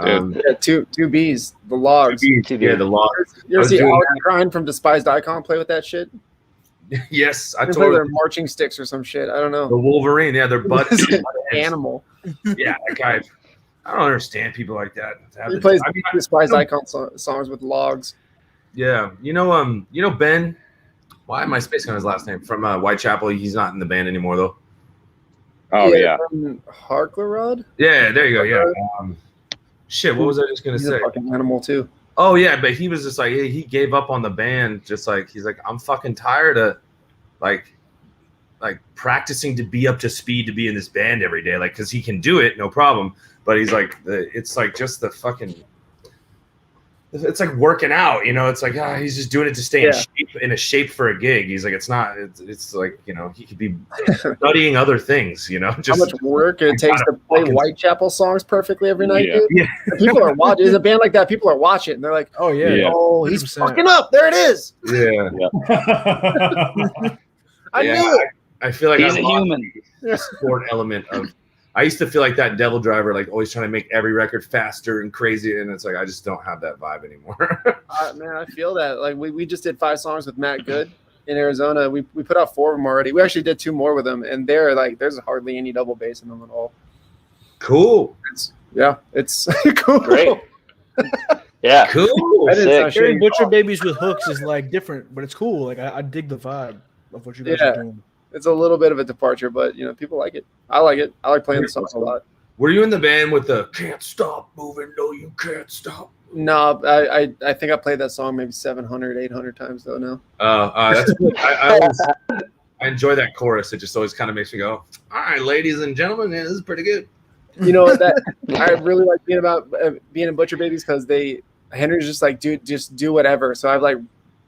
Yeah, two B's, the logs. Yeah, the logs. You ever see Alex Grind from Despised Icon play with that shit? Yes, I told their marching sticks or some shit. I don't know. The Wolverine, yeah, their butts. Animal. Yeah, that guy. I don't understand people like that. He plays Despised Icon songs with logs. Yeah, you know Ben. Why am I spacing on his last name? From Whitechapel. He's not in the band anymore though. Oh yeah. Harklerod? Yeah, there you go. Yeah. Shit, what was I just gonna say? A fucking animal too. Oh yeah, but he was just like he gave up on the band. Just like he's like, I'm fucking tired of like practicing to be up to speed to be in this band every day. Like, cause he can do it, no problem. But he's like, it's like just the fucking. It's like working out, you know. It's like he's just doing it to stay in a shape for a gig. He's like, it's not. It's like, you know, he could be studying other things, you know. Just how much work it takes to play Whitechapel songs perfectly every night, dude. Yeah. People are watching. There's a band like that. People are watching, and they're like, "Oh yeah, oh, he's 100%. Fucking up. There it is." Yeah. I knew it. I feel like he's a human. The sport element of. I used to feel like that Devil Driver, like always trying to make every record faster and crazy, and it's like I just don't have that vibe anymore. Man, I feel that. Like we just did 5 songs with Matt Good in Arizona. We put out 4 of them already. We actually did 2 more with them, and they're like, there's hardly any double bass in them at all. Cool. It's cool. Great. Yeah. Cool. Hearing Butcher Babies with hooks is like different, but it's cool. Like I dig the vibe of what you guys are doing. It's a little bit of a departure, but you know, people like it. I like it. I like playing the songs a lot. Were you in the band with the "Can't Stop Moving"? No, you can't stop. No, I think I played that song maybe 700, 800 times though now. That's good. I enjoy that chorus. It just always kind of makes me go, "All right, ladies and gentlemen, this is pretty good." You know that I really like being in Butcher Babies because Henry's just like, dude, just do whatever. So I've like.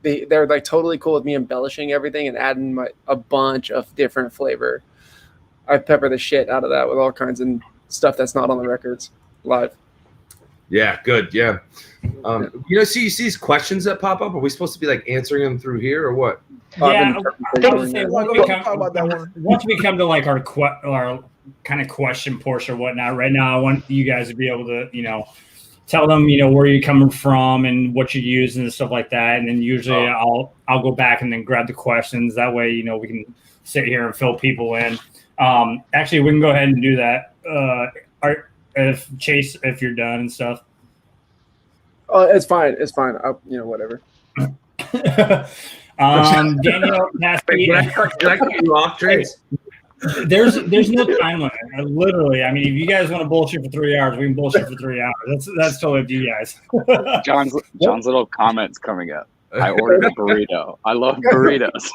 They're like totally cool with me embellishing everything and adding a bunch of different flavor. I pepper the shit out of that with all kinds of stuff that's not on the records live. Yeah, good. Yeah. You know, see these questions that pop up. Are we supposed to be like answering them through here or what? Yeah, I would say once we come to like our kind of question portion or whatnot. Right now, I want you guys to be able to, you know, tell them, you know, where you're coming from and what you use and stuff like that. And then usually I'll go back and then grab the questions. That way, you know, we can sit here and fill people in. Actually, we can go ahead and do that. If you're done and stuff. Oh, it's fine. It's fine. You know, whatever. Daniel, can I cut you off, Trace? There's no time limit. Literally, I mean, if you guys want to bullshit for 3 hours, we can bullshit for 3 hours. That's totally up to you guys. John's little comments coming up. I ordered a burrito. I love burritos.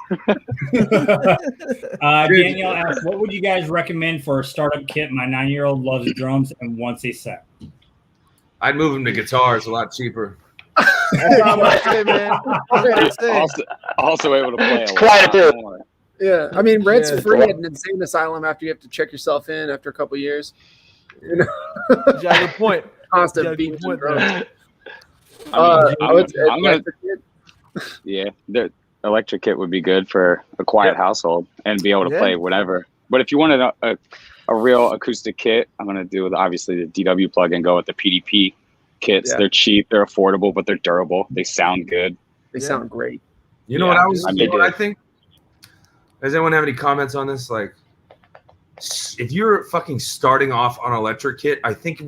Danielle asked, what would you guys recommend for a startup kit? My 9-year-old loves drums and wants a set. I'd move him to guitar. It's a lot cheaper. Also able to play a lot more. Yeah, I mean, rent's free at an insane asylum after you have to check yourself in after a couple years. You know, good point. Constant beats and drums. Yeah, the electric kit would be good for a quiet household and be able to play whatever. But if you wanted a real acoustic kit, I'm going to do obviously the DW plug-in, go with the PDP kits. Yeah. They're cheap, they're affordable, but they're durable. They sound good. They sound great. You know what I think? Does anyone have any comments on this? Like, if you're fucking starting off on an electric kit, I think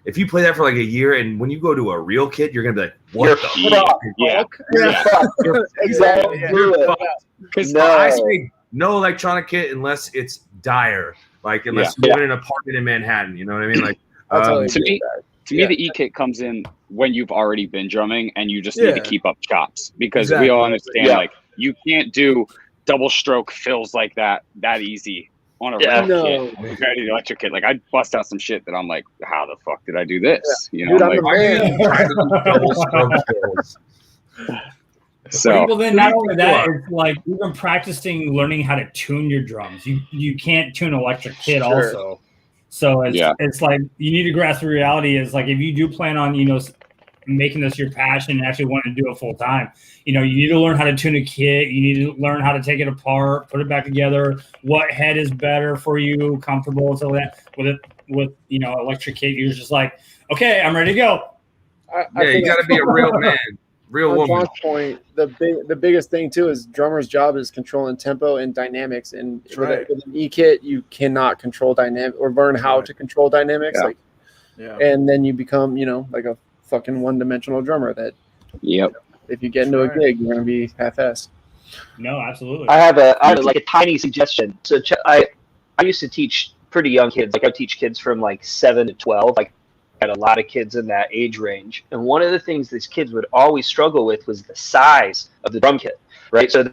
if you play that for like a year and when you go to a real kit, you're gonna be like, what the fuck? Yeah. Exactly. Because I say no electronic kit unless it's dire. Like unless you live in an apartment in Manhattan. You know what I mean? Like to me, the E-kit comes in when you've already been drumming and you just need to keep up chops. Because we all understand like you can't do double stroke fills like that easy on a Yeah. real kit compared to the electric kit. Like I bust out some shit that I'm like, how the fuck did I do this? You know, Dude, I'm I'm like, the man. trying to do double stroke kills. so Well, then not only that, it's like even practicing learning how to tune your drums. You can't tune an electric kit also. So it's like you need to grasp the reality is like if you do plan on, making this your passion and actually wanting to do it full time, you need to learn how to tune a kit. You need to learn how to take it apart, put it back together. What head is better for you, comfortable, so that with electric kit, you're just like, okay, I'm ready to go. You got to be a real man, real on woman. John's point, the biggest thing too is drummer's job is controlling tempo and dynamics. And with an E-kit, you cannot control dynamic or learn how to control dynamics. And then you become, like a fucking one-dimensional drummer that if you get into a gig, you're gonna be half-assed. No, absolutely. I have like a tiny suggestion. So I used to teach pretty young kids. Like I teach kids from like 7 to 12. Like I had a lot of kids in that age range. And one of the things these kids would always struggle with was the size of the drum kit, right? So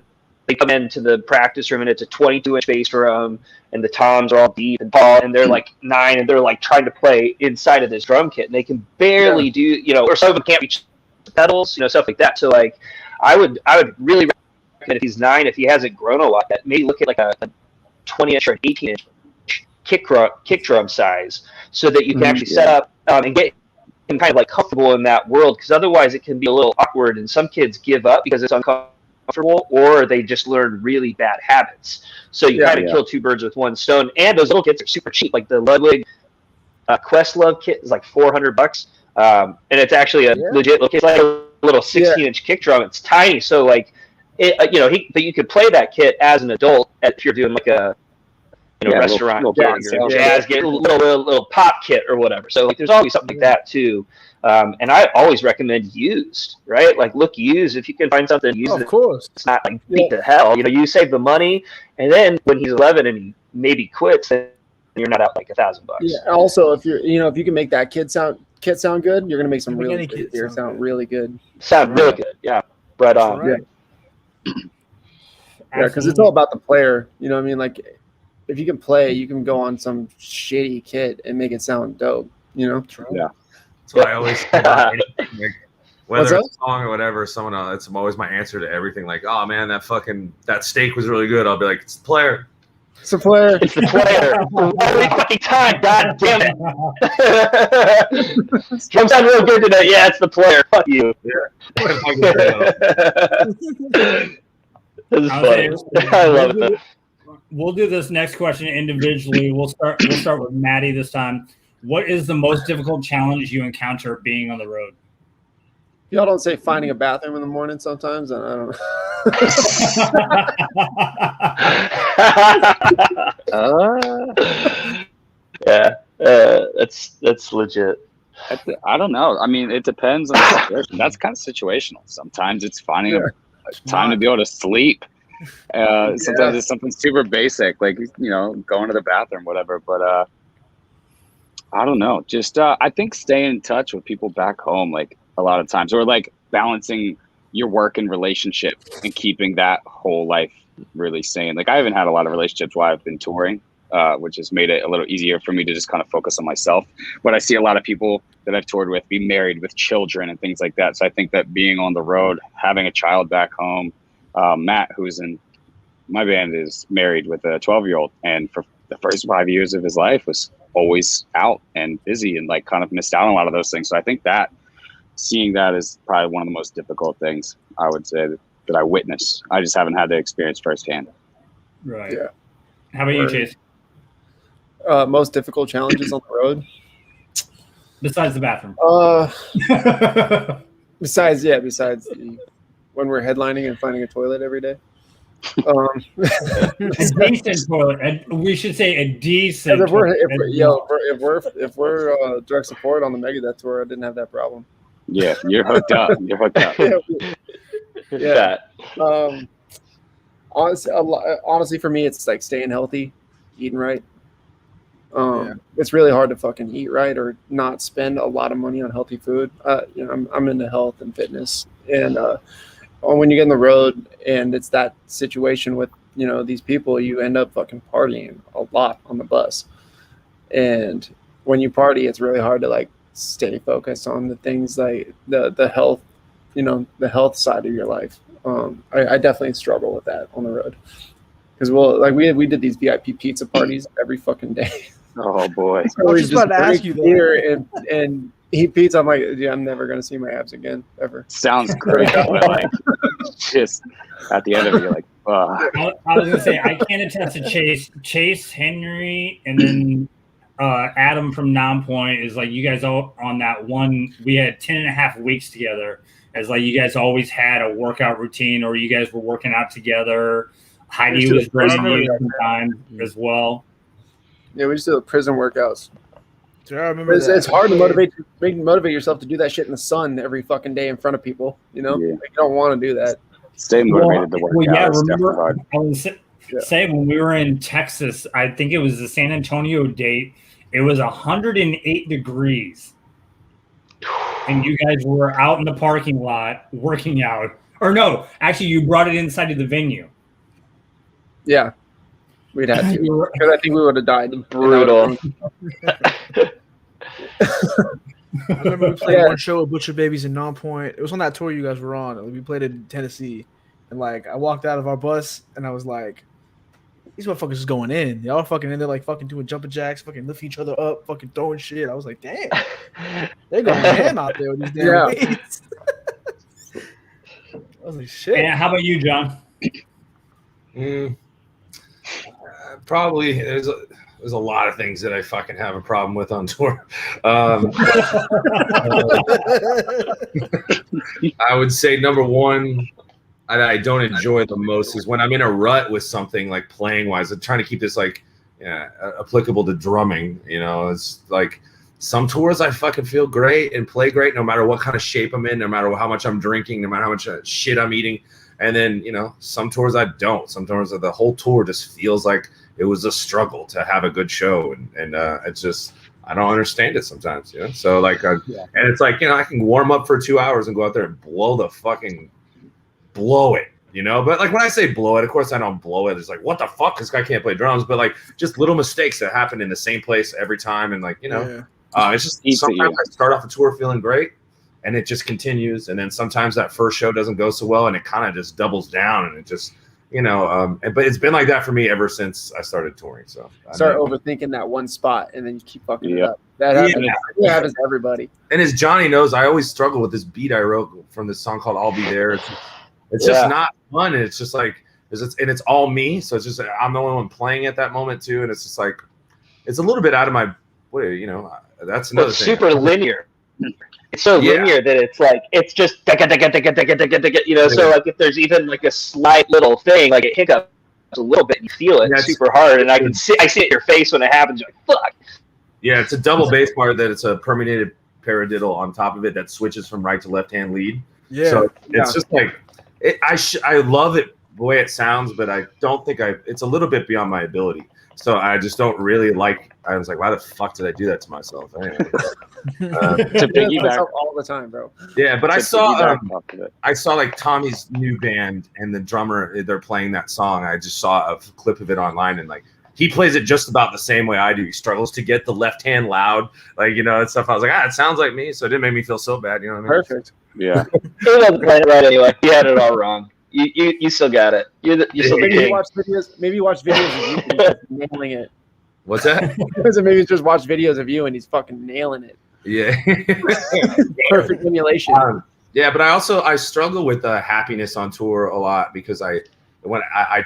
they come into the practice room and it's a 22-inch bass drum and the toms are all deep and tall and they're like 9 and they're like trying to play inside of this drum kit and they can barely do, or some of them can't reach the pedals, stuff like that. So like I would really recommend if he's 9, if he hasn't grown a lot, that maybe look at like a 20-inch or an 18-inch kick drum size so that you can actually set up and get him kind of like comfortable in that world, because otherwise it can be a little awkward and some kids give up because it's uncomfortable or they just learn really bad habits. So you kind of kill 2 birds with 1 stone. And those little kits are super cheap. Like the Ludwig Questlove kit is like $400, and it's actually a legit little kit. It's like a little 16-inch kick drum. It's tiny, so like but you could play that kit as an adult if you're doing like a restaurant gig or jazz gig, little pop kit or whatever. So like there's always something like that too. And I always recommend used, right? Like look used if you can find something used. Of course, it's not like beat to hell. You save the money, and then when he's 11 and he maybe quits, then you're not out like $1,000. Yeah. Also, if if you can make that kit sound good, you're gonna make some really good gear sound really good. Sound really good, yeah. But because it's all about the player. You know what I mean? Like if you can play, you can go on some shitty kit and make it sound dope. Yeah. That's what I always say about anything. Like, whether it's a song or whatever, someone else, it's always my answer to everything. Like, oh man, that steak was really good. I'll be like, it's the player. It's the player. It's the player. Every fucking time, god damn it. Comes out real good today. Yeah, it's the player. Fuck you. This is funny. I love it. We'll do this next question individually. We'll start with Maddie this time. What is the most difficult challenge you encounter being on the road? Y'all don't say finding a bathroom in the morning sometimes, and I don't that's legit. I don't know. I mean, it depends on the situation. That's kind of situational. Sometimes it's finding a time to be able to sleep. Sometimes it's something super basic, like going to the bathroom, whatever. But I don't know. Just I think staying in touch with people back home, like a lot of times, or like balancing your work and relationship and keeping that whole life really sane. Like I haven't had a lot of relationships while I've been touring, which has made it a little easier for me to just kind of focus on myself. But I see a lot of people that I've toured with be married with children and things like that. So I think that being on the road, having a child back home, Matt, who's in my band, is married with a 12-year-old, and for the first 5 years of his life was always out and busy and like kind of missed out on a lot of those things. So I think that seeing that is probably one of the most difficult things I would say that I witnessed. I just haven't had the experience firsthand. Right. Yeah. How about you, Chase? Most difficult challenges on the road? Besides the bathroom. Besides when we're headlining and finding a toilet every day. A decent toilet. We should say a decent. If we're direct support on the Megadeth tour, I didn't have that problem. Yeah, you're hooked up. Yeah. Honestly, for me, it's like staying healthy, eating right. It's really hard to fucking eat right or not spend a lot of money on healthy food. I'm into health and fitness, and when you get on the road and it's that situation with these people, you end up fucking partying lot on the bus. And when you party, it's really hard to like stay focused on the things like the health, the health side of your life. I definitely struggle with that on the road because we did these VIP pizza parties every fucking day. Oh boy! I was just about to ask you that. And eat pizza. I'm like, yeah, I'm never gonna see my abs again ever. Sounds great, but like, just at the end of it, you're like, I was gonna say I can't attest to Chase, Henry, and then Adam from Nonpoint is like you guys all on that one. We had 10.5 weeks together. As like you guys always had a workout routine, or you guys were working out together. Heidi was joining you sometimes as well. Yeah, we just do the prison workouts. I remember it's hard to motivate yourself to do that shit in the sun every fucking day in front of people. You know, you don't want to do that. Stay motivated to work out. Yeah, remember I was saying when we were in Texas, I think it was the San Antonio date. It was 108 degrees. And you guys were out in the parking lot working out. Or no, actually, you brought it inside of the venue. Yeah. We'd have to. Because I think we would have died. Brutal. I remember we played one show with Butcher Babies in Nonpoint. It was on that tour you guys were on. We played in Tennessee. And, like, I walked out of our bus, and I was like, these motherfuckers is going in. Y'all fucking in there, like, fucking doing jumping jacks, fucking lifting each other up, fucking throwing shit. I was like, damn. They're going ham out there with these damn weights. I was like, shit. And how about you, John? Probably there's a lot of things that I fucking have a problem with on tour. I would say number one I don't enjoy the most is when I'm in a rut with something like playing wise. I'm trying to keep this like applicable to drumming. It's like some tours I fucking feel great and play great no matter what kind of shape I'm in, no matter how much I'm drinking, no matter how much shit I'm eating. And then, some tours I don't. Some tours the whole tour just feels like it was a struggle to have a good show. And it's just, I don't understand it sometimes, So like, and it's like, I can warm up for 2 hours and go out there and blow it, But like when I say blow it, of course I don't blow it. It's like, what the fuck? This guy can't play drums. But like just little mistakes that happen in the same place every time. And like, it's just sometimes I start off a tour feeling great. And it just continues, and then sometimes that first show doesn't go so well, and it kind of just doubles down, and it just, but it's been like that for me ever since I started touring. So start overthinking that one spot, and then you keep fucking it up. That happens. It happens to everybody. And as Johnny knows, I always struggle with this beat I wrote from this song called "I'll Be There." It's just not fun, and it's just like, it's all me. So it's just I'm the only one playing at that moment too, and it's just like, it's a little bit out of my way. That's another thing. Super linear. It's so linear that it's like it's just so like if there's even like a slight little thing, like it hiccups a little bit, you feel it super hard, and I see it in your face when it happens. You're like, fuck. Yeah, it's a double bass part that it's a permeated paradiddle on top of it that switches from right to left hand lead. Yeah, so it's just like I love it the way it sounds, but I don't think it's a little bit beyond my ability. So I just don't really like. I was like, why the fuck did I do that to myself? Anyway. To piggyback all the time, bro. Yeah, but I saw like Tommy's new band and the drummer. They're playing that song. I just saw a clip of it online, and like he plays it just about the same way I do. He struggles to get the left hand loud, like and stuff. I was like, it sounds like me, so it didn't make me feel so bad. You know what I mean? Perfect. Yeah. He wasn't playing it right anyway. He had it all wrong. You still got it. Maybe watch videos of you nailing it. What's that? Maybe just watch videos of you and he's fucking nailing it. Yeah. Perfect emulation. But I struggle with happiness on tour a lot because I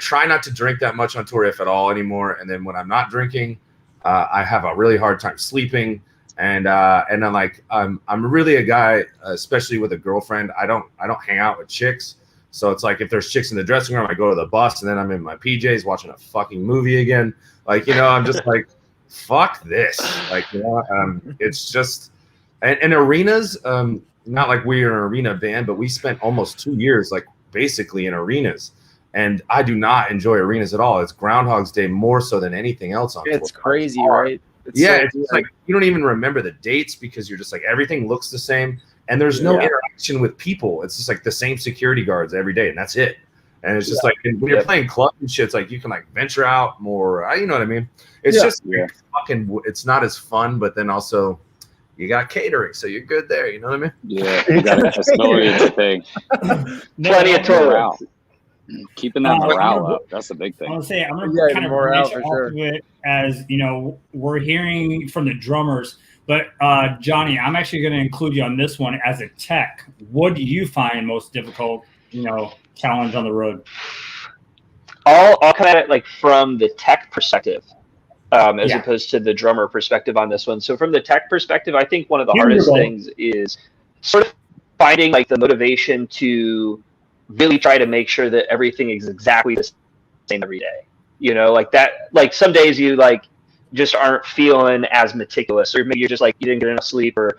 try not to drink that much on tour, if at all, anymore. And then when I'm not drinking, I have a really hard time sleeping. And I'm like, I'm really a guy, especially with a girlfriend. I don't hang out with chicks. So it's like if there's chicks in the dressing room, I go to the bus and then I'm in my PJs watching a fucking movie again. Like, I'm just like, fuck this. Like, it's just, and arenas, not like we're an arena band, but we spent almost 2 years, like basically in arenas. And I do not enjoy arenas at all. It's Groundhog's Day more so than anything else on tour. It's crazy, right? It's like you don't even remember the dates because you're just like everything looks the same and there's no interaction with people. It's just like the same security guards every day and that's it. And it's just like when you're playing club and shit, it's like you can like venture out more. You know what I mean? It's just fucking. It's not as fun, but then also you got catering, so you're good there. You know what I mean? Yeah, you got accessibility is a thing. Plenty of tolerance. Keeping that morale up. That's the big thing. I'm gonna say I'm gonna kind of branch off of it as we're hearing from the drummers, but Johnny, I'm actually going to include you on this one as a tech. What do you find most difficult? Challenge on the road. I'll come at it like from the tech perspective, as opposed to the drummer perspective on this one. So from the tech perspective, I think one of the hardest things is sort of finding like the motivation to really try to make sure that everything is exactly the same every day. Like that, like some days you like just aren't feeling as meticulous, or maybe you're just like, you didn't get enough sleep or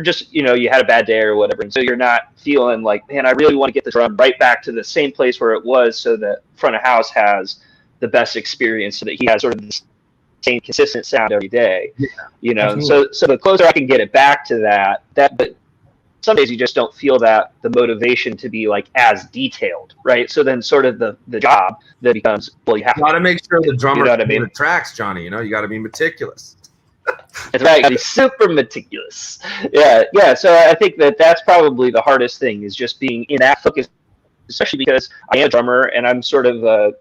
just, you had a bad day or whatever. And so you're not feeling like, man, I really want to get this drum right back to the same place where it was so that front of house has the best experience, so that he has sort of the same consistent sound every day, So the closer I can get it back to that, but some days you just don't feel the motivation to be like as detailed, right? So then sort of the job that becomes, well, you have to make sure the drummer the tracks, Johnny. You got to be meticulous. That's right. You got to be super meticulous. Yeah. So I think that's probably the hardest thing, is just being in that focus, especially because I am a drummer and I'm sort of a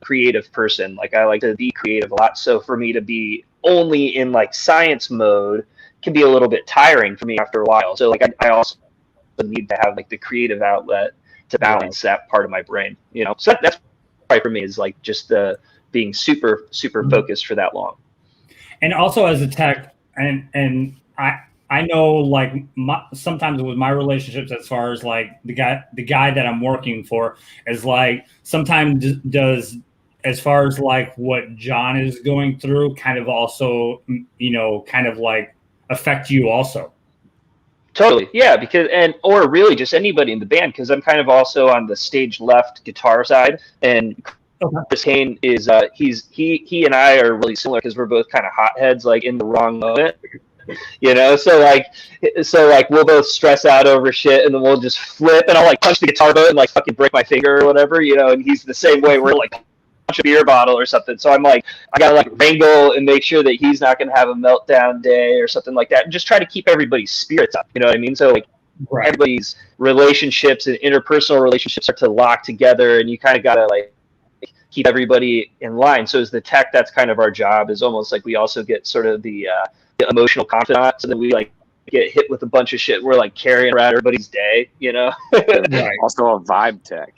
creative person. Like I like to be creative a lot. So for me to be only in like science mode can be a little bit tiring for me after a while. So like I also need to have like the creative outlet to balance that part of my brain, So that's probably for me, is like just the being super, super focused for that long. And also as a tech, and I know like sometimes with my relationships, as far as like the guy that I'm working for is like sometimes does, as far as like what John is going through, kind of also kind of like affect you also. Totally. Yeah, or really just anybody in the band, because I'm kind of also on the stage left guitar side, and Chris Kane is he and I are really similar because we're both kind of hotheads, like in the wrong moment. So like we'll both stress out over shit, and then we'll just flip, and I'll like punch the guitar button and like fucking break my finger or whatever, and he's the same way. We're like punch a beer bottle or something. So I'm like, I gotta like wrangle and make sure that he's not gonna have a meltdown day or something like that, and just try to keep everybody's spirits up. You know what I mean? So like everybody's relationships and interpersonal relationships start to lock together, and you kind of gotta like keep everybody in line. So as the tech, that's kind of our job, is almost like we also get sort of the emotional confidant, so that we like get hit with a bunch of shit. We're like carrying around everybody's day, Right. Also a vibe tech.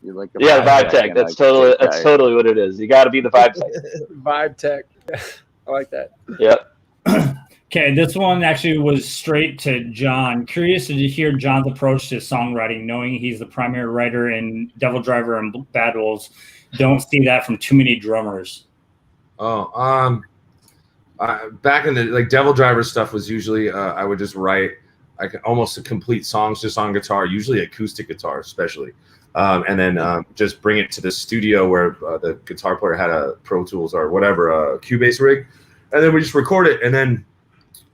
You're like the vibe tech. That's totally what it is. You got to be the vibe tech. Vibe tech. I like that. Yep. Okay, this one actually was straight to John. Curious to hear John's approach to songwriting, knowing he's the primary writer in Devil Driver and Bad Wolves. Don't see that from too many drummers. Back in the like Devil Driver stuff was usually I would just write like almost complete songs just on guitar, usually acoustic guitar especially, and then just bring it to the studio where the guitar player had a Pro Tools or whatever a Cubase rig, and then we just record it. And then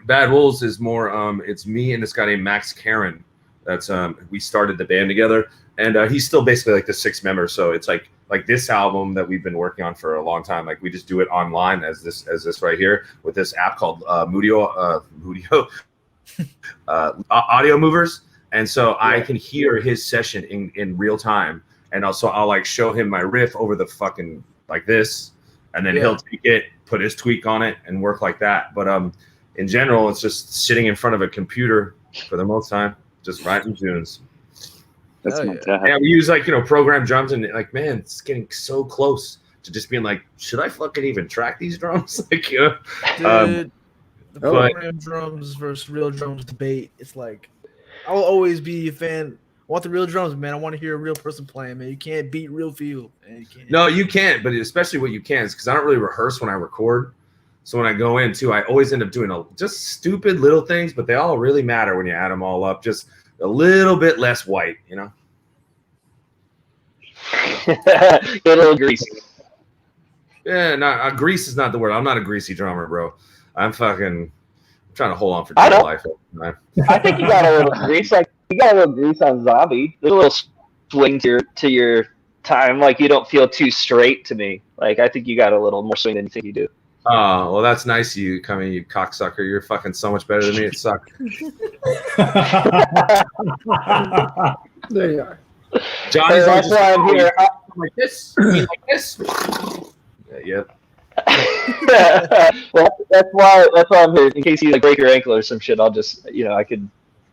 Bad Wolves is more it's me and this guy named Max Karen. That's we started the band together, and he's still basically like the sixth member. So it's like this album that we've been working on for a long time. Like we just do it online as this right here with this app called Mudio Audio Movers. And so I can hear his session in real time, and also I'll like show him my riff over the fucking like this, and then he'll take it, put his tweak on it, and work like that. But in general, it's just sitting in front of a computer for the most time, just writing tunes. That's we use like program drums, and like, man, it's getting so close to just being like, should I fucking even track these drums? Like, Dude, the program drums versus real drums debate. It's like, I will always be a fan. I want the real drums, man. I want to hear a real person playing, man. You can't beat real feel. Man. No, you can't. But especially what you can is because I don't really rehearse when I record. So when I go in too, I always end up doing just stupid little things, but they all really matter when you add them all up. Just a little bit less white, Get a little greasy. Yeah, grease is not the word. I'm not a greasy drummer, bro. I'm trying to hold on for dear life. I think you got a little grease. Like you got a little grease on Zombie. There's a little swing to your time. Like you don't feel too straight to me. Like I think you got a little more swing than you think you do. Oh, well, that's nice of you coming, you cocksucker. You're fucking so much better than me. It sucked. There you are. Johnny's that's why I'm here. Like this. Like this. Yeah. Well, that's why I'm here. In case you break your ankle or some shit, I'll just I could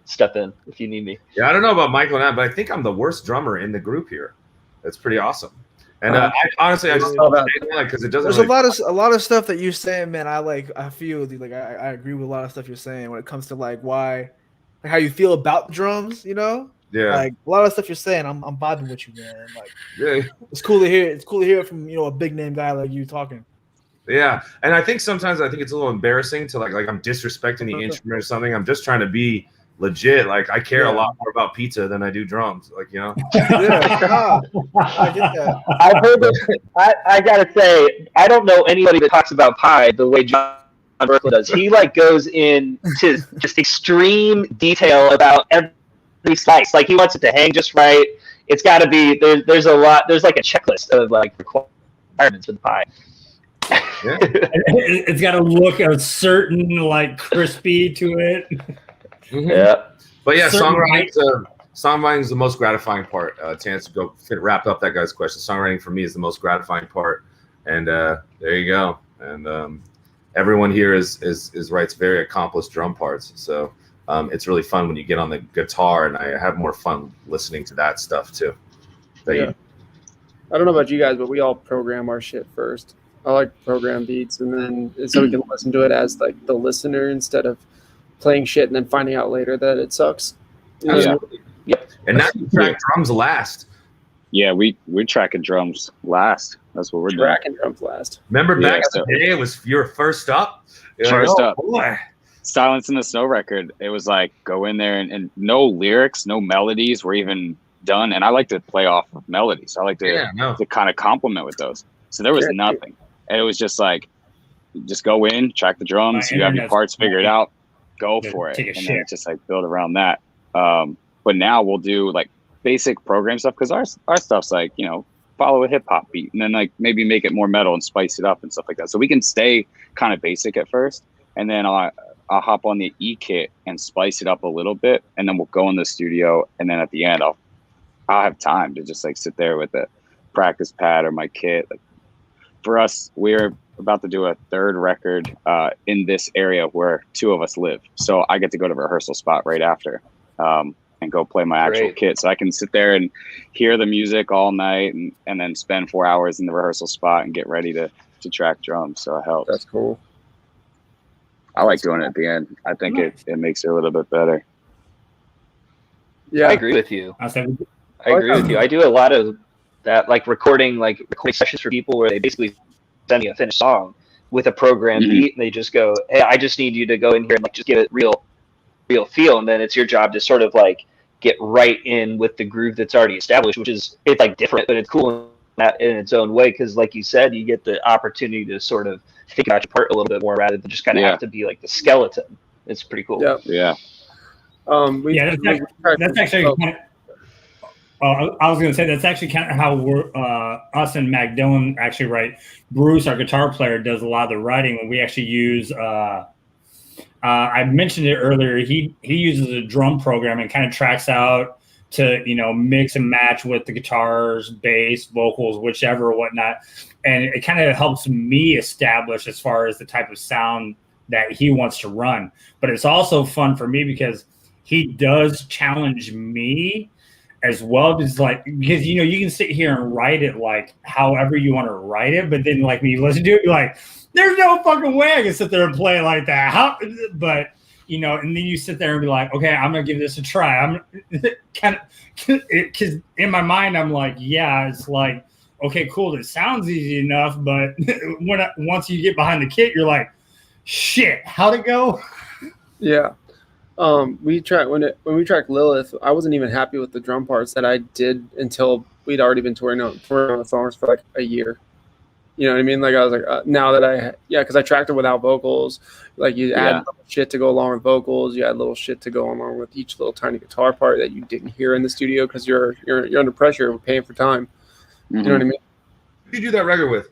step in if you need me. Yeah, I don't know about Michael and that, but I think I'm the worst drummer in the group here. That's pretty awesome. And I just love that because it doesn't. There's a lot of stuff that you're saying, man. I feel like I agree with a lot of stuff you're saying when it comes to like how you feel about drums. Yeah. Like a lot of stuff you're saying, I'm vibing with you, man. Like, yeah. It's cool to hear. It's cool to hear from a big name guy like you talking. Yeah, and I think sometimes it's a little embarrassing to like I'm disrespecting the instrument or something. I'm just trying to be legit. Like I care a lot more about pizza than I do drums. Like Yeah, I get that. I've heard this. I gotta say, I don't know anybody that talks about pie the way John Boecklin does. He goes into just extreme detail about every slice. Like he wants it to hang just right. It's got to be there's a lot. There's like a checklist of like requirements for the pie. Yeah. It's got to look a certain like crispy to it. Mm-hmm. Yeah, but yeah, songwriting is the most gratifying part. To answer, wrap up that guy's question. Songwriting for me is the most gratifying part, and there you go. And everyone here is writes very accomplished drum parts. So it's really fun when you get on the guitar, and I have more fun listening to that stuff too. I don't know about you guys, but we all program our shit first. I like to program beats, and then so we can listen to it as like the listener instead of playing shit and then finding out later that it sucks. Yeah. And now you track drums last. Yeah, we're tracking drums last. That's what we're doing. Tracking drums last. Remember back in the day, it was your first up. First up. Boy. Silence in the Snow record. It was like go in there and no lyrics, no melodies were even done. And I like to play off of melodies. I like to kind of compliment with those. So there was nothing. And it was just like, just go in, track the drums. You have your parts figured out, go for it. And then it's just like build around that. But now we'll do like basic program stuff because our stuff's like, follow a hip hop beat and then like maybe make it more metal and spice it up and stuff like that. So we can stay kind of basic at first. And then I'll hop on the E kit and spice it up a little bit. And then we'll go in the studio. And then at the end, I'll have time to just like sit there with a practice pad or my kit. Like, for us, we're about to do a third record in this area where two of us live. So I get to go to the rehearsal spot right after and go play my actual kit. So I can sit there and hear the music all night and then spend 4 hours in the rehearsal spot and get ready to track drums. So it helps. That's cool. I like doing it at the end. I think it makes it a little bit better. Yeah, I agree with you. I agree with you. I do a lot of that, like recording sessions for people where they basically send me a finished song with a program beat, and they just go, "Hey, I just need you to go in here and like just give it real feel," and then it's your job to sort of like get right in with the groove that's already established, which is it's like different, but it's cool in its own way because, like you said, you get the opportunity to sort of think about your part a little bit more rather than just kind of have to be like the skeleton. It's pretty cool. Yeah. That's actually kind of. I was going to say that's actually kind of how us and Mac Dillon actually write. Bruce, our guitar player, does a lot of the writing. When we actually use, I mentioned it earlier. He uses a drum program and kind of tracks out to mix and match with the guitars, bass, vocals, whichever, whatnot, and it kind of helps me establish as far as the type of sound that he wants to run. But it's also fun for me because he does challenge me as well, because you can sit here and write it like however you want to write it, but then like when you listen to it, you're like, there's no fucking way I can sit there and play it like that. But and then you sit there and be like, okay, I'm gonna give this a try. I'm kind of because in my mind I'm like, yeah, it's like, okay, cool, it sounds easy enough, but once you get behind the kit, you're like, shit, how'd it go? Yeah. When we tracked Lilith, I wasn't even happy with the drum parts that I did until we'd already been touring on the songs for like a year. You know what I mean? Like I was like, now that because I tracked it without vocals. Like you add little shit to go along with vocals. You add little shit to go along with each little tiny guitar part that you didn't hear in the studio because you're under pressure. We're paying for time. Mm-hmm. You know what I mean? Who did you do that record with?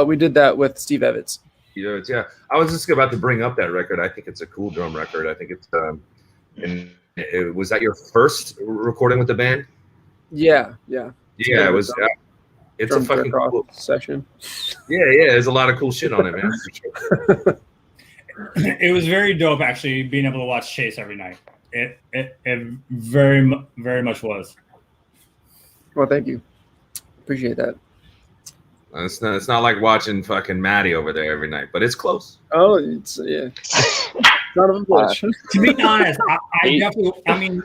We did that with Steve Evans. Yeah. I was just about to bring up that record. I think it's a cool drum record. I think it's was that your first recording with the band? Yeah. Yeah, it was. It's a fucking cool session. Yeah. There's a lot of cool shit on it, man. For sure. It was very dope, actually, being able to watch Chase every night. It very, very much was. Well, thank you. Appreciate that. It's not like watching fucking Maddie over there every night, but it's close. Oh, it's not of a bitch. To be honest, I definitely. I mean,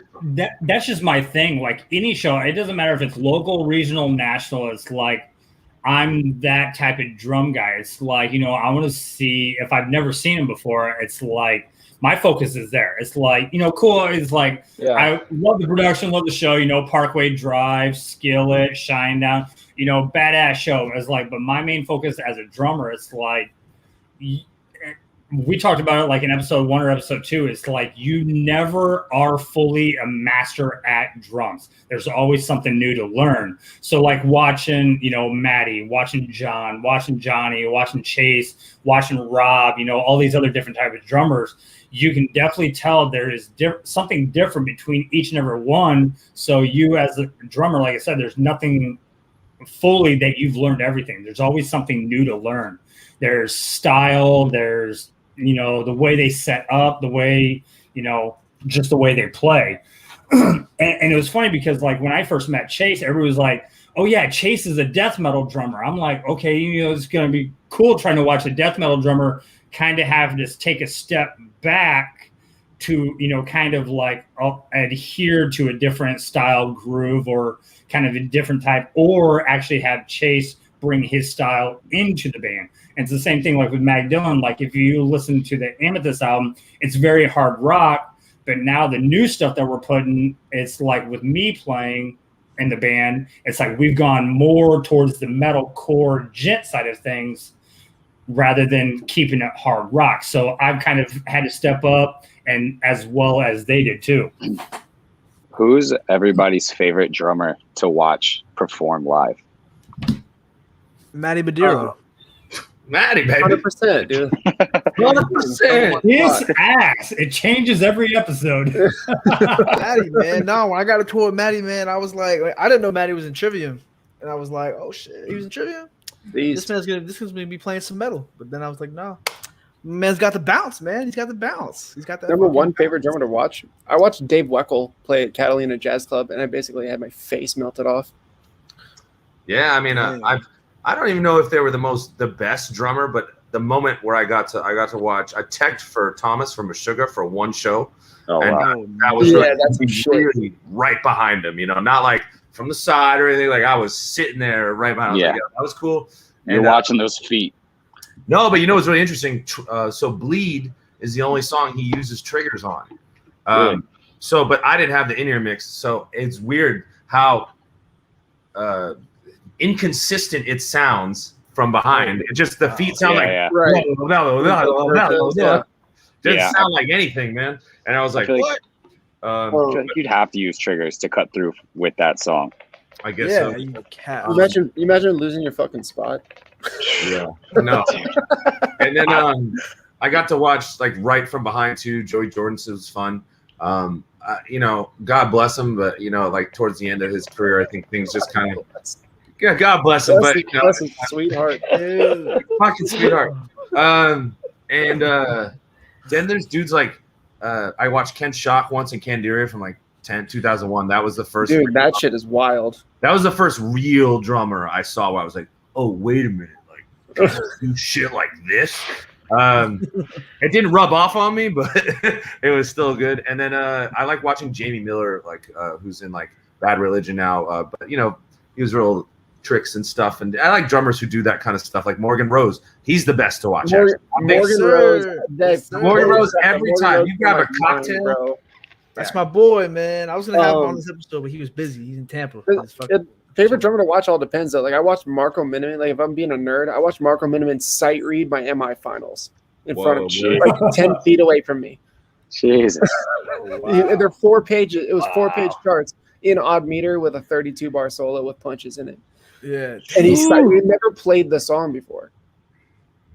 that's just my thing. Like any show, it doesn't matter if it's local, regional, national. It's like I'm that type of drum guy. It's like, I want to see if I've never seen him before. It's like my focus is there. It's like, cool. It's like I love the production, love the show. Parkway Drive, Skillet, Shinedown. Badass show. It's like, but my main focus as a drummer, it's like, we talked about it like in episode 1 or episode 2. It's like you never are fully a master at drums. There's always something new to learn. So like watching, Maddie, watching John, watching Johnny, watching Chase, watching Rob, all these other different types of drummers, you can definitely tell there is something different between each and every one. So you as a drummer, like I said, there's nothing fully that you've learned everything. There's always something new to learn. There's style, there's the way they set up, the way just the way they play. and it was funny because like when I first met Chase, everybody was like, oh yeah, Chase is a death metal drummer. I'm like, okay, it's gonna be cool trying to watch a death metal drummer kind of have to take a step back to kind of like adhere to a different style groove or kind of a different type, or actually have Chase bring his style into the band. And it's the same thing like with Magdalene. Like if you listen to the Amethyst album, it's very hard rock, but now the new stuff that we're putting, it's like with me playing in the band, it's like we've gone more towards the metalcore gent side of things rather than keeping it hard rock. So I've kind of had to step up, and as well as they did too. Who's everybody's favorite drummer to watch perform live? Mathew Madiro. Maddie, baby. 100%, dude. 100%. His ass. It changes every episode. Maddie, man. No, when I got a tour with Maddie, man, I was like, I didn't know Maddie was in Trivium. And I was like, oh shit, he was in Trivium? This man's gonna be playing some metal. But then I was like, no. Man's got the bounce, man. He's got the bounce. He's got that. Number one favorite drummer to watch. I watched Dave Weckl play at Catalina Jazz Club, and I basically had my face melted off. Yeah, I mean, I don't even know if they were the best drummer, but the moment where I got to watch, I teched for Thomas from Meshuggah for one show, and that was really right behind him. Not like from the side or anything. Like I was sitting there right behind him. Like, that was cool. You're watching those feet. No, but what's really interesting? So Bleed is the only song he uses triggers on. But I didn't have the in-ear mix, so it's weird how inconsistent it sounds from behind. It just the feet sound doesn't sound like anything, man. And I was like, what? I feel like you'd have to use triggers to cut through with that song. I guess so. You imagine losing your fucking spot. Yeah. No. And then I got to watch like right from behind too. Joey Jordan, so it was fun. God bless him, but like towards the end of his career, I think things just kind of God bless him, but bless him, sweetheart. Fucking sweetheart. And then there's dudes like I watched Ken Schock once in Candiria from like 2001. That was the first dude. That shit is wild. That was the first real drummer I saw where I was like, oh, wait a minute, like people do shit like this. It didn't rub off on me, but it was still good. And then I like watching Jamie Miller, like who's in like Bad Religion now. But he was real tricks and stuff. And I like drummers who do that kind of stuff, like Morgan Rose. He's the best to watch. Morgan Rose every time you grab a cocktail. Bro. That's my boy, man. I was gonna have him on this episode, but he was busy. He's in Tampa. Favorite drummer to watch all depends though. Like I watched Marco Miniman. Like if I'm being a nerd, I watched Marco Miniman sight read my MI finals in front of me, like 10 feet away from me. Jesus. Wow. They're 4 pages. It was 4-page charts in odd meter with a 32 bar solo with punches in it. Yeah, and we never played the song before.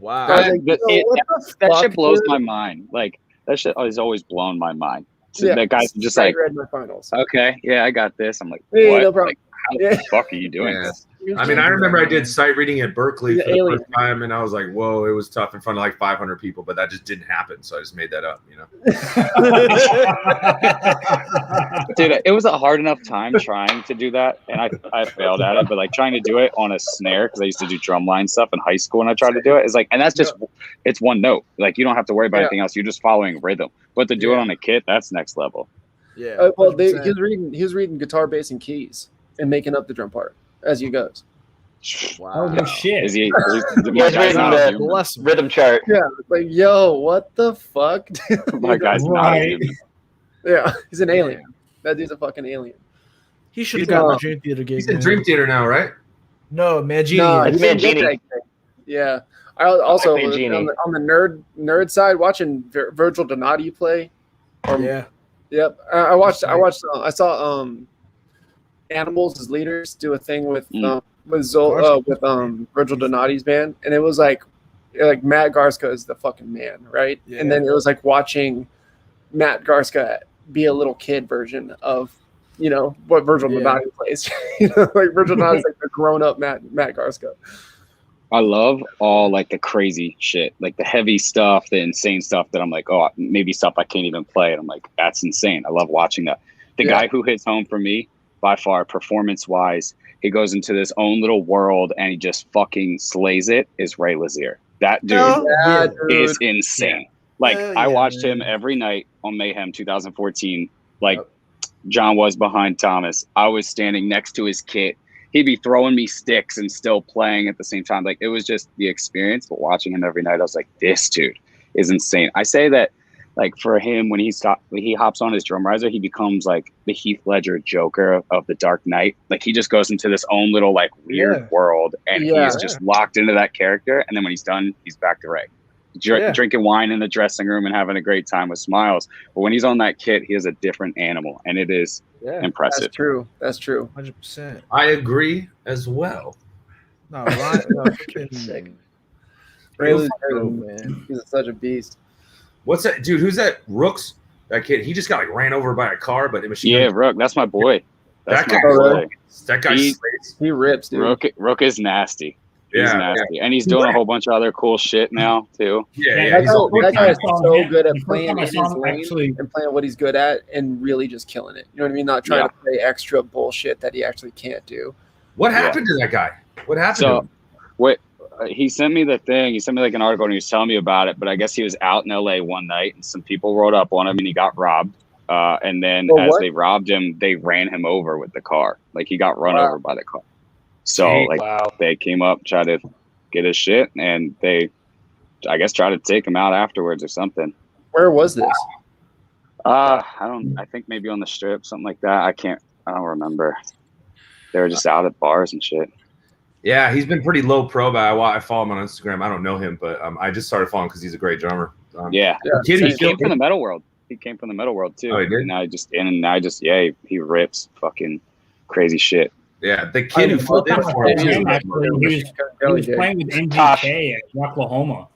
Wow, that shit blows my mind. Like that shit has always blown my mind. So that guy's just like, read my finals. Okay, yeah, I got this. I'm like, hey, what? No problem. Like, how the fuck are you doing this? I mean, I remember I did sight reading at Berkeley for the first time, and I was like, whoa, it was tough in front of like 500 people, but that just didn't happen, so I just made that up, you know? Dude, it was a hard enough time trying to do that, and I failed at it, but like trying to do it on a snare, because I used to do drumline stuff in high school, and I tried to do it, is like, and that's just, it's one note. Like, you don't have to worry about anything else. You're just following rhythm. But to do it on a kit, that's next level. Yeah. Well, he was reading guitar, bass, and keys and making up the drum part as he goes. Wow. Oh, no shit. He's reading the rhythm chart. Yeah, like, yo, what the fuck? My guy's not a human. Yeah, he's an alien. That dude's a fucking alien. He should have got a Dream Theater gig. He's in Dream Theater now, right? No, Mangini. No, it's Mangini. Yeah. I also on the nerd side watching Virgil Donati play. Yep. I saw Animals as Leaders do a thing with Virgil Donati's band, and it was like Matt Garska is the fucking man, right? Yeah. And then it was like watching Matt Garska be a little kid version of what Virgil Donati plays. Like Virgil Donati's like the grown up Matt Garska. I love all like the crazy shit, like the heavy stuff, the insane stuff that I'm like, oh, maybe stuff I can't even play. And I'm like, that's insane. I love watching that. The guy who hits home for me by far, performance wise, he goes into this own little world and he just fucking slays it, is Ray Lazier. That dude is insane. Like I watched him every night on Mayhem 2014. Like John was behind Thomas. I was standing next to his kit. He'd be throwing me sticks and still playing at the same time. Like it was just the experience. But watching him every night, I was like, this dude is insane. I say that like for him, when he hops on his drum riser, he becomes like the Heath Ledger Joker of the Dark Knight. Like he just goes into this own little like weird world, and he's just locked into that character. And then when he's done, he's back to Ray. Drinking wine in the dressing room and having a great time with smiles. But when he's on that kit, he is a different animal, and it is impressive. That's true. 100%. I agree as well. No, Ryan, Ray Lazier, man, he's such a beast. What's that dude? Who's that? Rooks? That kid? He just got like ran over by a car, but Rook. That's my boy. That guy. He rips, dude. Rook is nasty. He's nasty. And he's doing a whole bunch of other cool shit now too. That guy is so good at playing in his lane and playing what he's good at and really just killing it. You know what I mean? Not trying to play extra bullshit that he actually can't do. What happened to that guy? What happened to him? He sent me the thing. He sent me like an article and he was telling me about it. But I guess he was out in LA one night and some people rolled up on him and he got robbed. And then they robbed him, they ran him over with the car. Like he got run over by the car. So they came up, tried to get his shit, and they, I guess, tried to take him out afterwards or something. Where was this? I think maybe on the Strip, something like that. I don't remember. They were just out at bars and shit. Yeah, he's been pretty low pro, but I follow him on Instagram. I don't know him, but I just started following because he's a great drummer. He came from the metal world. He came from the metal world too. Oh, he did? And he rips fucking crazy shit. Yeah, the kid who filled in for him. He was playing with MGK at Oklahoma.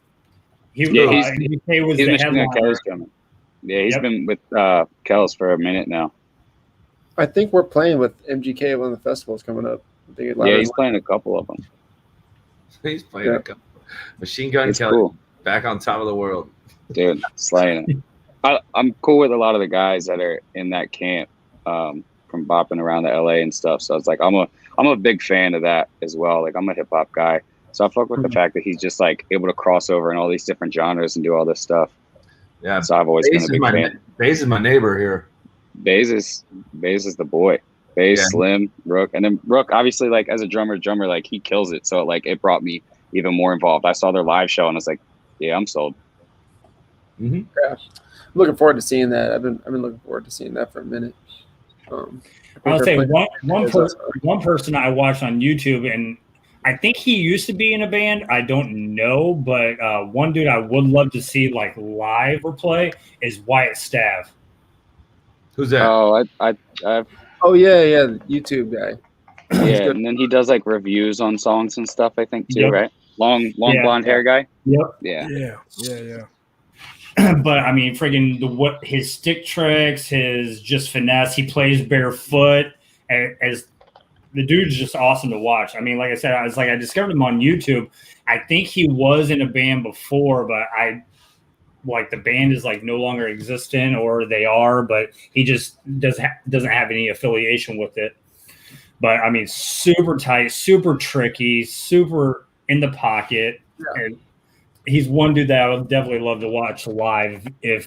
MGK was the headliner. Yeah, he's been with Kells for a minute now. I think we're playing with MGK at one of the festivals coming up. He's playing a couple of them. He's playing a couple. Machine Gun Kelly, back on top of the world. Dude, slaying it. I'm cool with a lot of the guys that are in that camp. From bopping around the LA and stuff. So it's like I'm a big fan of that as well. Like I'm a hip hop guy. So I fuck with the fact that he's just like able to cross over in all these different genres and do all this stuff. Yeah. So I've always been a big fan. Baze is my neighbor here. Baze is the boy. Baze, Slim, Rook. And then Rook, obviously like as a drummer, like he kills it. So like it brought me even more involved. I saw their live show and I was like, yeah, I'm sold. Mm-hmm. Yeah. I'm looking forward to seeing that. I've been looking forward to seeing that for a minute. I'll say one person I watched on YouTube, and I think he used to be in a band. I don't know, but one dude I would love to see like live or play is Wyatt Stav. Who's that? Oh, Oh yeah, YouTube guy. Yeah, and then he does like reviews on songs and stuff, I think too, right? Long blonde hair guy. Yep. Yeah. But I mean, friggin' his stick tricks, his just finesse. He plays barefoot. As the dude's just awesome to watch. I mean, like I said, I discovered him on YouTube. I think he was in a band before, but the band is like no longer existent, or they are, but he just doesn't have any affiliation with it. But I mean, super tight, super tricky, super in the pocket. Yeah. And he's one dude that I would definitely love to watch live if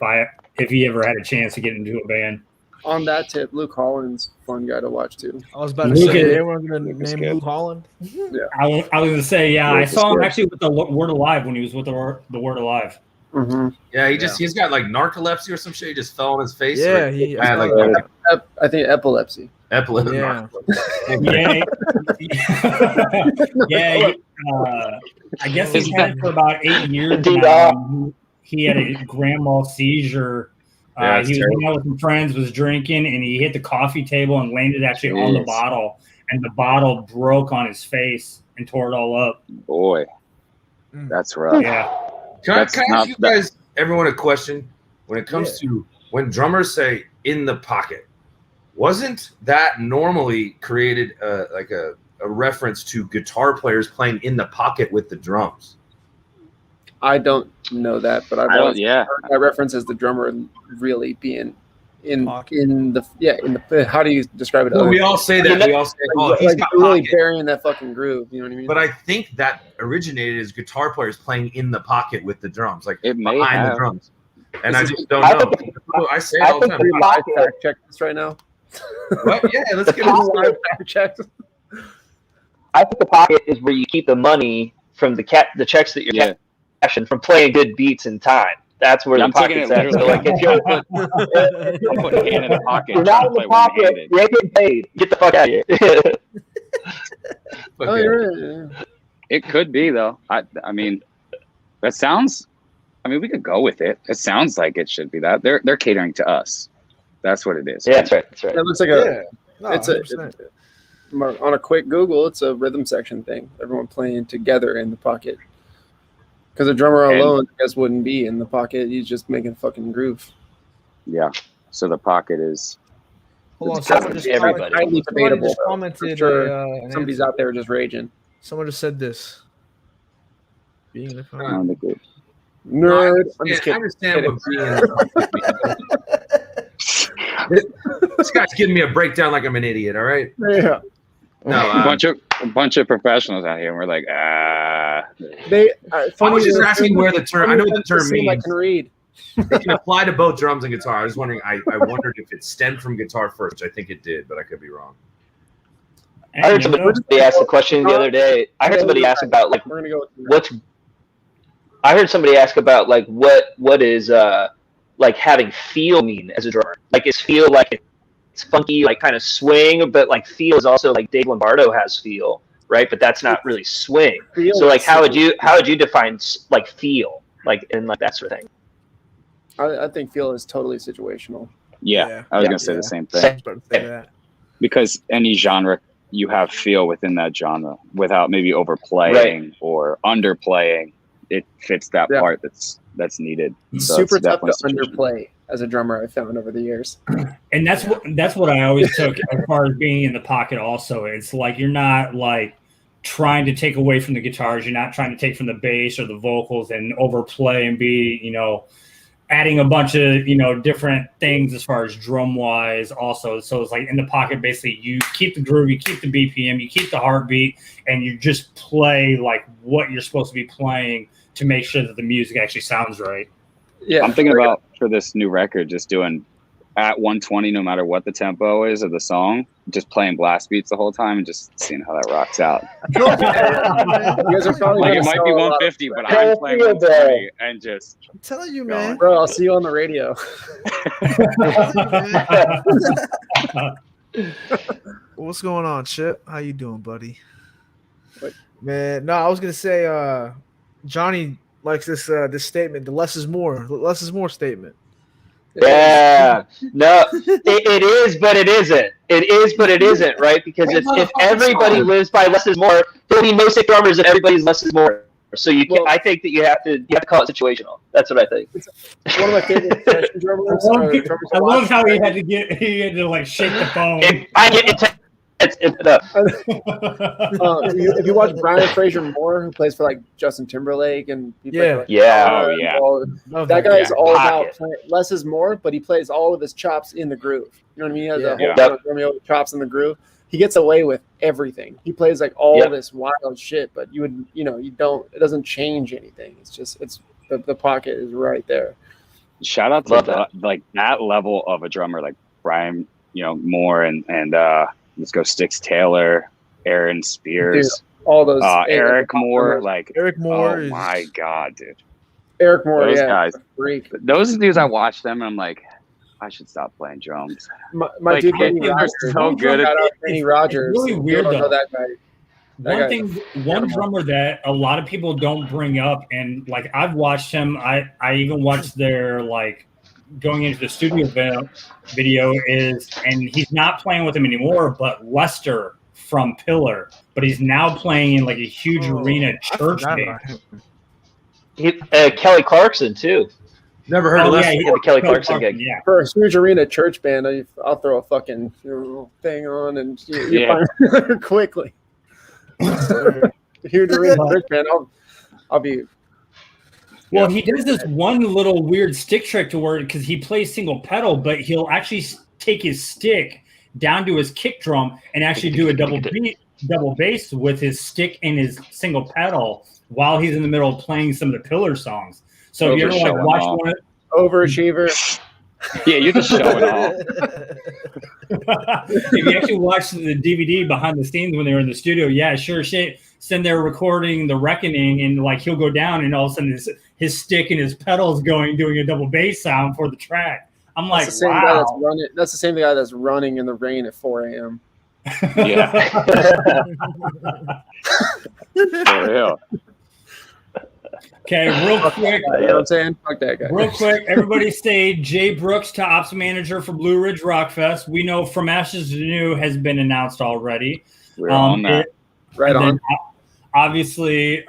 he ever had a chance to get into a band. On that tip, Luke Holland's fun guy to watch too. I was about to say, everyone's gonna name Luke Holland. Yeah, I was gonna say, yeah, I saw him actually with the Word Alive when he was with the Word Alive. Mm-hmm. Yeah, he's got like narcolepsy or some shit. He just fell on his face. Yeah, I think epilepsy. Epilepsy. Yeah. I guess he's had it for about 8 years now. He had a grand mal seizure. He was hanging out with some friends, was drinking, and he hit the coffee table and landed actually on the bottle. And the bottle broke on his face and tore it all up. Boy, that's rough. Yeah. Can I ask you guys, everyone, a question? When it comes to when drummers say "in the pocket," wasn't that normally created like a reference to guitar players playing in the pocket with the drums? I don't know that, but I reference as the drummer really being in the how do you describe it? Well, we all say that. We all say, he's got really burying that fucking groove. You know what I mean? But I think that originated as guitar players playing in the pocket with the drums, like it may behind have. the drums. And I just don't know. I say it all the time. Fact check this right now. What? Yeah, let's get a live fact check. I think the pocket is where you keep the money from the checks that you're cashing from playing good beats in time. That's where the pocket's at. So like if you're putting hand in the pocket, you're not in the pocket, you ain't getting paid. Get the fuck out of here. It could be though. I mean, that sounds. I mean, we could go with it. It sounds like it should be that. They're catering to us. That's what it is. Yeah, that's right. That's right. It looks like on a quick Google, it's a rhythm section thing. Everyone playing together in the pocket. Because a drummer alone, I guess, wouldn't be in the pocket. He's just making fucking groove. Yeah. So the pocket is. Hold on, someone just commented. Sure somebody's out there just raging. Someone just said this. Being in the pocket. Nerd. I'm just kidding. I understand what this guy's giving me a breakdown like I'm an idiot. All right. Yeah. No, a bunch of professionals out here, and we're like, They. I was just asking where the term. I know what the term means. I can read. It can apply to both drums and guitar. I was wondering. I wondered if it stemmed from guitar first. I think it did, but I could be wrong. I heard somebody ask a question the other day. I heard somebody ask about like I heard somebody ask about like what is like having feel mean as a drummer? Like is feel like it's funky, like kind of swing, but like feel is also like Dave Lombardo has feel, right? But that's not really swing. So like how would you define like feel, like in like that sort of thing? I think feel is totally situational. Yeah, I was gonna say the same thing. Because any genre, you have feel within that genre without maybe overplaying or underplaying. It fits that part that's needed. So super tough to underplay as a drummer, I found over the years. And that's what I always took as far as being in the pocket also. It's like you're not like trying to take away from the guitars, you're not trying to take from the bass or the vocals and overplay and be, adding a bunch of, different things as far as drum wise also. So it's like in the pocket, basically you keep the groove, you keep the BPM, you keep the heartbeat, and you just play like what you're supposed to be playing to make sure that the music actually sounds right. Yeah, I'm thinking about for this new record, just doing at 120, no matter what the tempo is of the song, just playing blast beats the whole time and just seeing how that rocks out. You guys are probably like it might be 150, but I'm playing 120 and just. I'm telling you, man. Bro, I'll see you on the radio. What's going on, Chip? How you doing, buddy? What? Man, no, I was gonna say, Johnny likes this statement, the less is more statement. Yeah, no, it is, but it isn't. It is, but it isn't, right? Because if everybody lives by less is more, there'll be no sick drummers if everybody's less is more. So I think that you have to call it situational. That's what I think. One of my favorite session drummers. I love how he had to like shake the phone. I get intense. If you watch Brian Fraser Moore, who plays for like Justin Timberlake and people that guy is all about playing, less is more, but he plays all of his chops in the groove. You know what I mean? He has a whole drum chops in the groove. He gets away with everything. He plays like all this wild shit, but it doesn't change anything. It's just the pocket is right there. Shout out to like that level of a drummer like Brian, Moore and let's go Styx Taylor, Aaron Spears, dude, all those Eric Moore, Eric Moore. Oh my god, dude! Eric Moore, those guys, freak. Those dudes, I watch them and I'm like, I should stop playing drums. My dude, Kenny Rogers, so good at Kenny Rogers. It's really weird though. That guy. One drummer that a lot of people don't bring up, and like I've watched him. I even watched their like going into the studio video is, and he's not playing with him anymore, but Lester from Pillar, but he's now playing in like a huge arena church band. Kelly Clarkson too. Never heard of Lester. The Kelly Clarkson gig. Yeah. For a huge arena church band, I'll throw a fucking thing on and you find it quickly. Huge arena church band, I'll be. Well, he does this one little weird stick trick to where, because he plays single pedal, but he'll actually take his stick down to his kick drum and actually do a double bass with his stick and his single pedal while he's in the middle of playing some of the Pillar songs. So if you ever watch one of Overachiever. Yeah, you can show it all. If you actually watch the DVD behind the scenes when they were in the studio, sure shit. Then they're recording The Reckoning, and like he'll go down, and all of a sudden his stick and his pedals doing a double bass sound for the track. I'm like, wow. That's the same guy that's running in the rain at 4 a.m. Yeah. For real. Okay, real quick. You know what I'm saying? Fuck that guy. Real quick, everybody stay. Jay Brooks to ops manager for Blue Ridge Rockfest. We know From Ashes to New has been announced already. We're on that. Right on. Obviously,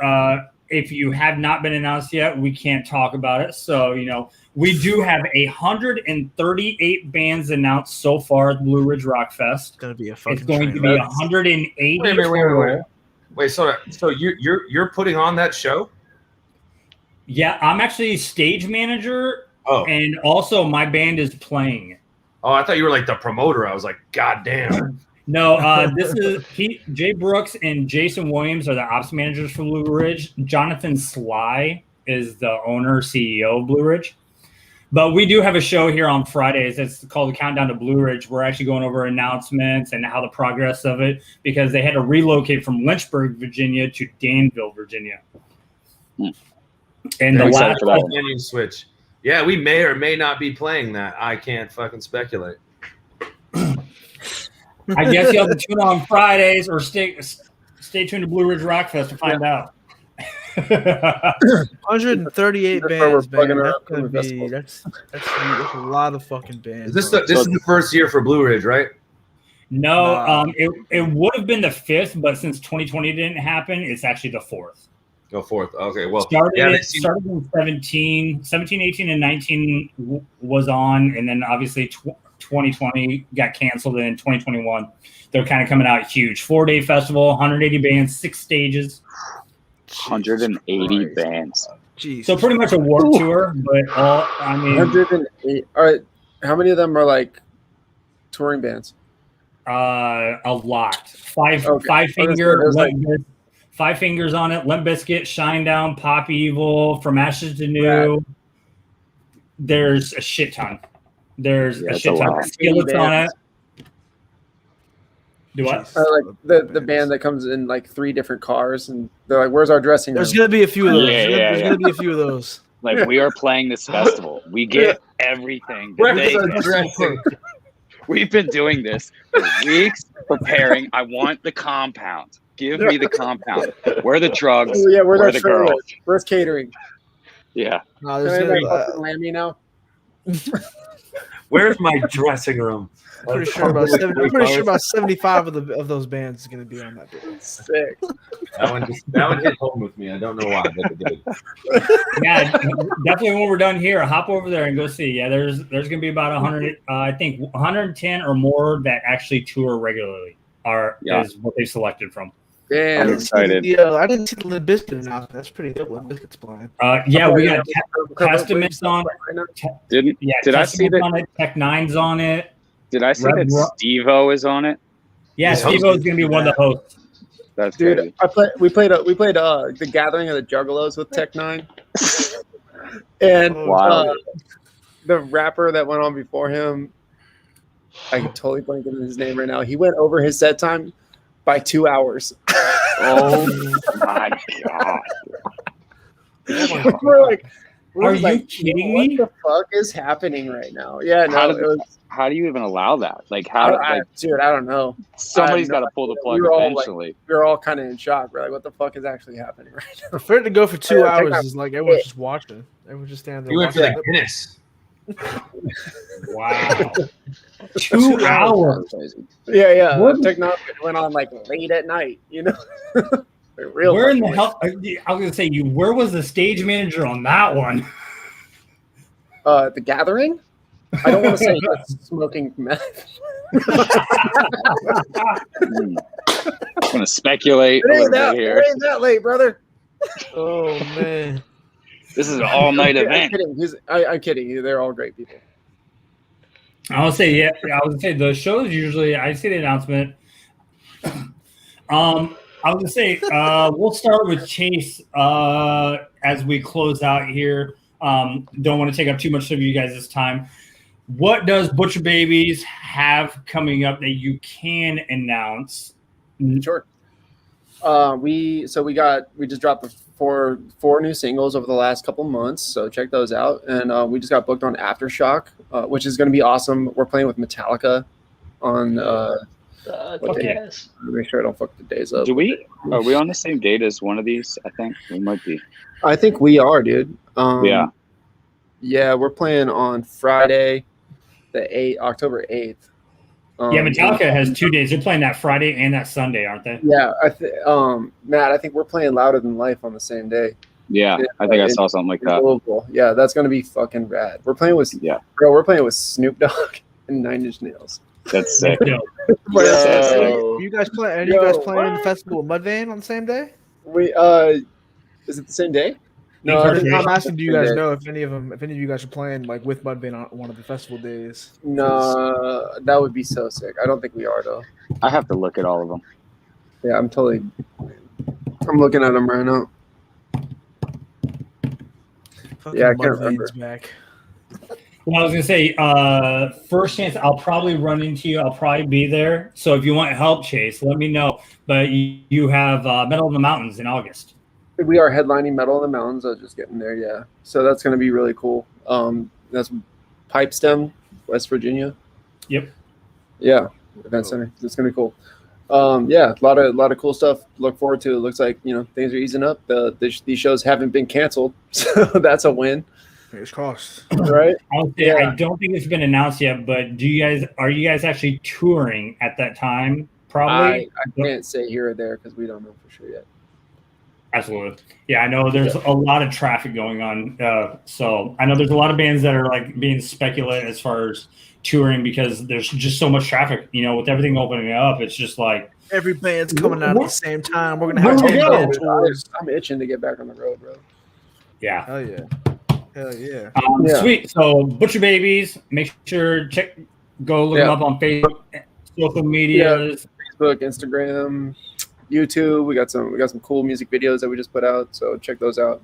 if you have not been announced yet, we can't talk about it. So, we do have 138 bands announced so far at Blue Ridge Rockfest. It's going to be a fucking It's going to be 180. Wait, so you're putting on that show? Yeah, I'm actually stage manager, and also my band is playing. Oh, I thought you were like the promoter. I was like, God damn. No, this is Jay Brooks and Jason Williams are the ops managers for Blue Ridge. Jonathan Sly is the owner, CEO of Blue Ridge. But we do have a show here on Fridays. It's called the Countdown to Blue Ridge. We're actually going over announcements and how the progress of it, because they had to relocate from Lynchburg, Virginia to Danville, Virginia. And the last menu switch. Yeah, we may or may not be playing that. I can't fucking speculate. I guess you have to tune on Fridays or stay tuned to Blue Ridge Rockfest to find out. 138 bands, man. That's a lot of fucking bands. This is the first year for Blue Ridge, right? No, it would have been the 5th, but since 2020 didn't happen, it's actually the 4th. Go forth. Okay, well, started in 17, 18, and 19 was on, and then obviously 2020 got canceled, and in 2021 they're kind of coming out huge. 4-day festival, 180 bands, 6 stages. 180 bands. Jeez. So pretty much a Warped Tour, but 108. All right, how many of them are like touring bands? A lot. Five Fingers on it. Limp Bizkit, Shinedown, Pop Evil, From Ashes to New. Right. There's a shit ton. There's a shit ton. Skillets on it. Do what? Like the band that comes in like 3 different cars, and they're like, "Where's our dressing room?" There's gonna be a few of those. There's gonna be a few of those. Like, we are playing this festival. We get everything. We've been doing this for weeks, preparing. I want the compound. Give me the compound. Where are the drugs? Oh, yeah, where are the girls? Where's catering? Yeah. No, Can this I is make gonna, fucking lammy now? Where's my dressing room? I'm pretty sure about 75 of those bands is gonna be on that bill. Sick. That one hit home with me. I don't know why, but it did. Yeah, definitely. When we're done here, hop over there and go see. Yeah, there's gonna be about 100, I think 110 or more that actually tour regularly. Is what they selected from. Damn. I'm excited. I didn't see the Limp Bizkit announcement. That's pretty good. Limp Bizkit's playing. Yeah, we got Testaments on. Did I see that? On it, Tech Nine's on it. Did I see that Steve-O is on it? Yeah, Steve-O is gonna be one of the hosts. That's Dude, crazy. we played the Gathering of the Juggalos with Tech Nine, and Wow. the rapper that went on before him, I can totally blank on his name right now. He went over his set time by 2 hours. Oh my god! We're Are you kidding me? What the fuck is happening right now? Yeah, no, How do you even allow that? Like, dude, I don't know. Somebody's got to pull the plug eventually. We were all kind of in shock. We're like, what the fuck is actually happening right now? For it to go for 2 hours is like everyone's just watching. Everyone's just standing there. You went for the Guinness. Wow. 2 hours. Yeah. Technology went on like late at night, you know? Where in the hell? I was going to say, where was the stage manager on that one? The Gathering? I don't want to say smoking meth. I'm going to speculate a little bit here. It ain't that late, brother. Oh, man. This is an all-night event. I'm kidding. They're all great people. I would say, the shows usually, I see the announcement. I was going to say, we'll start with Chase as we close out here. Don't want to take up too much of you guys' time. What does Butcher Babies have coming up that you can announce? Sure. We just dropped the four new singles over the last couple months, so check those out. And we just got booked on Aftershock, which is going to be awesome. We're playing with Metallica on yes. Make sure I don't fuck the days up. Are we on the same date as one of these? I think we might be. I think we are, dude. Yeah. Yeah, we're playing on Friday, October 8th. Yeah, Metallica has 2 days. They're playing that Friday and that Sunday, aren't they? Yeah, Matt, I think we're playing Louder Than Life on the same day. Yeah, I think I saw something like that. Louisville. Yeah, that's gonna be fucking rad. We're playing with Snoop Dogg and 9 Inch Nails. That's sick. Are you guys playing the festival with Mudvayne on the same day? Is it the same day? No, I'm asking. Do you guys know if any of you guys are playing like with Mudvayne on one of the festival days? No, that would be so sick. I don't think we are though. I have to look at all of them. Yeah, I'm looking at them right now. Yeah, I can't remember. Back. Well, I was going to say, first chance, I'll probably run into you. I'll probably be there. So if you want help, Chase, let me know. But you have Metal in the Mountains in August. We are headlining Metal in the Mountains. I was just getting there, yeah. So that's going to be really cool. That's Pipestem, West Virginia. Yep. Yeah, Event Center. It's going to be cool. Yeah, a lot of cool stuff to look forward to. It looks like, things are easing up. These shows haven't been canceled, so that's a win. Fingers crossed. Right? I don't think it's been announced yet, but are you guys actually touring at that time? Probably. I can't say here or there because we don't know for sure yet. Absolutely. Yeah, I know there's a lot of traffic going on. So I know there's a lot of bands that are like being speculated as far as touring because there's just so much traffic. With everything opening up, it's just like every band's coming out at the same time. We're gonna have 10 band tours. I'm itching to get back on the road, bro. Yeah. Hell yeah. Hell yeah. Sweet. So Butcher Babies, make sure go look them up on Facebook, social medias, Facebook, Instagram, YouTube. We got some cool music videos that we just put out, so check those out.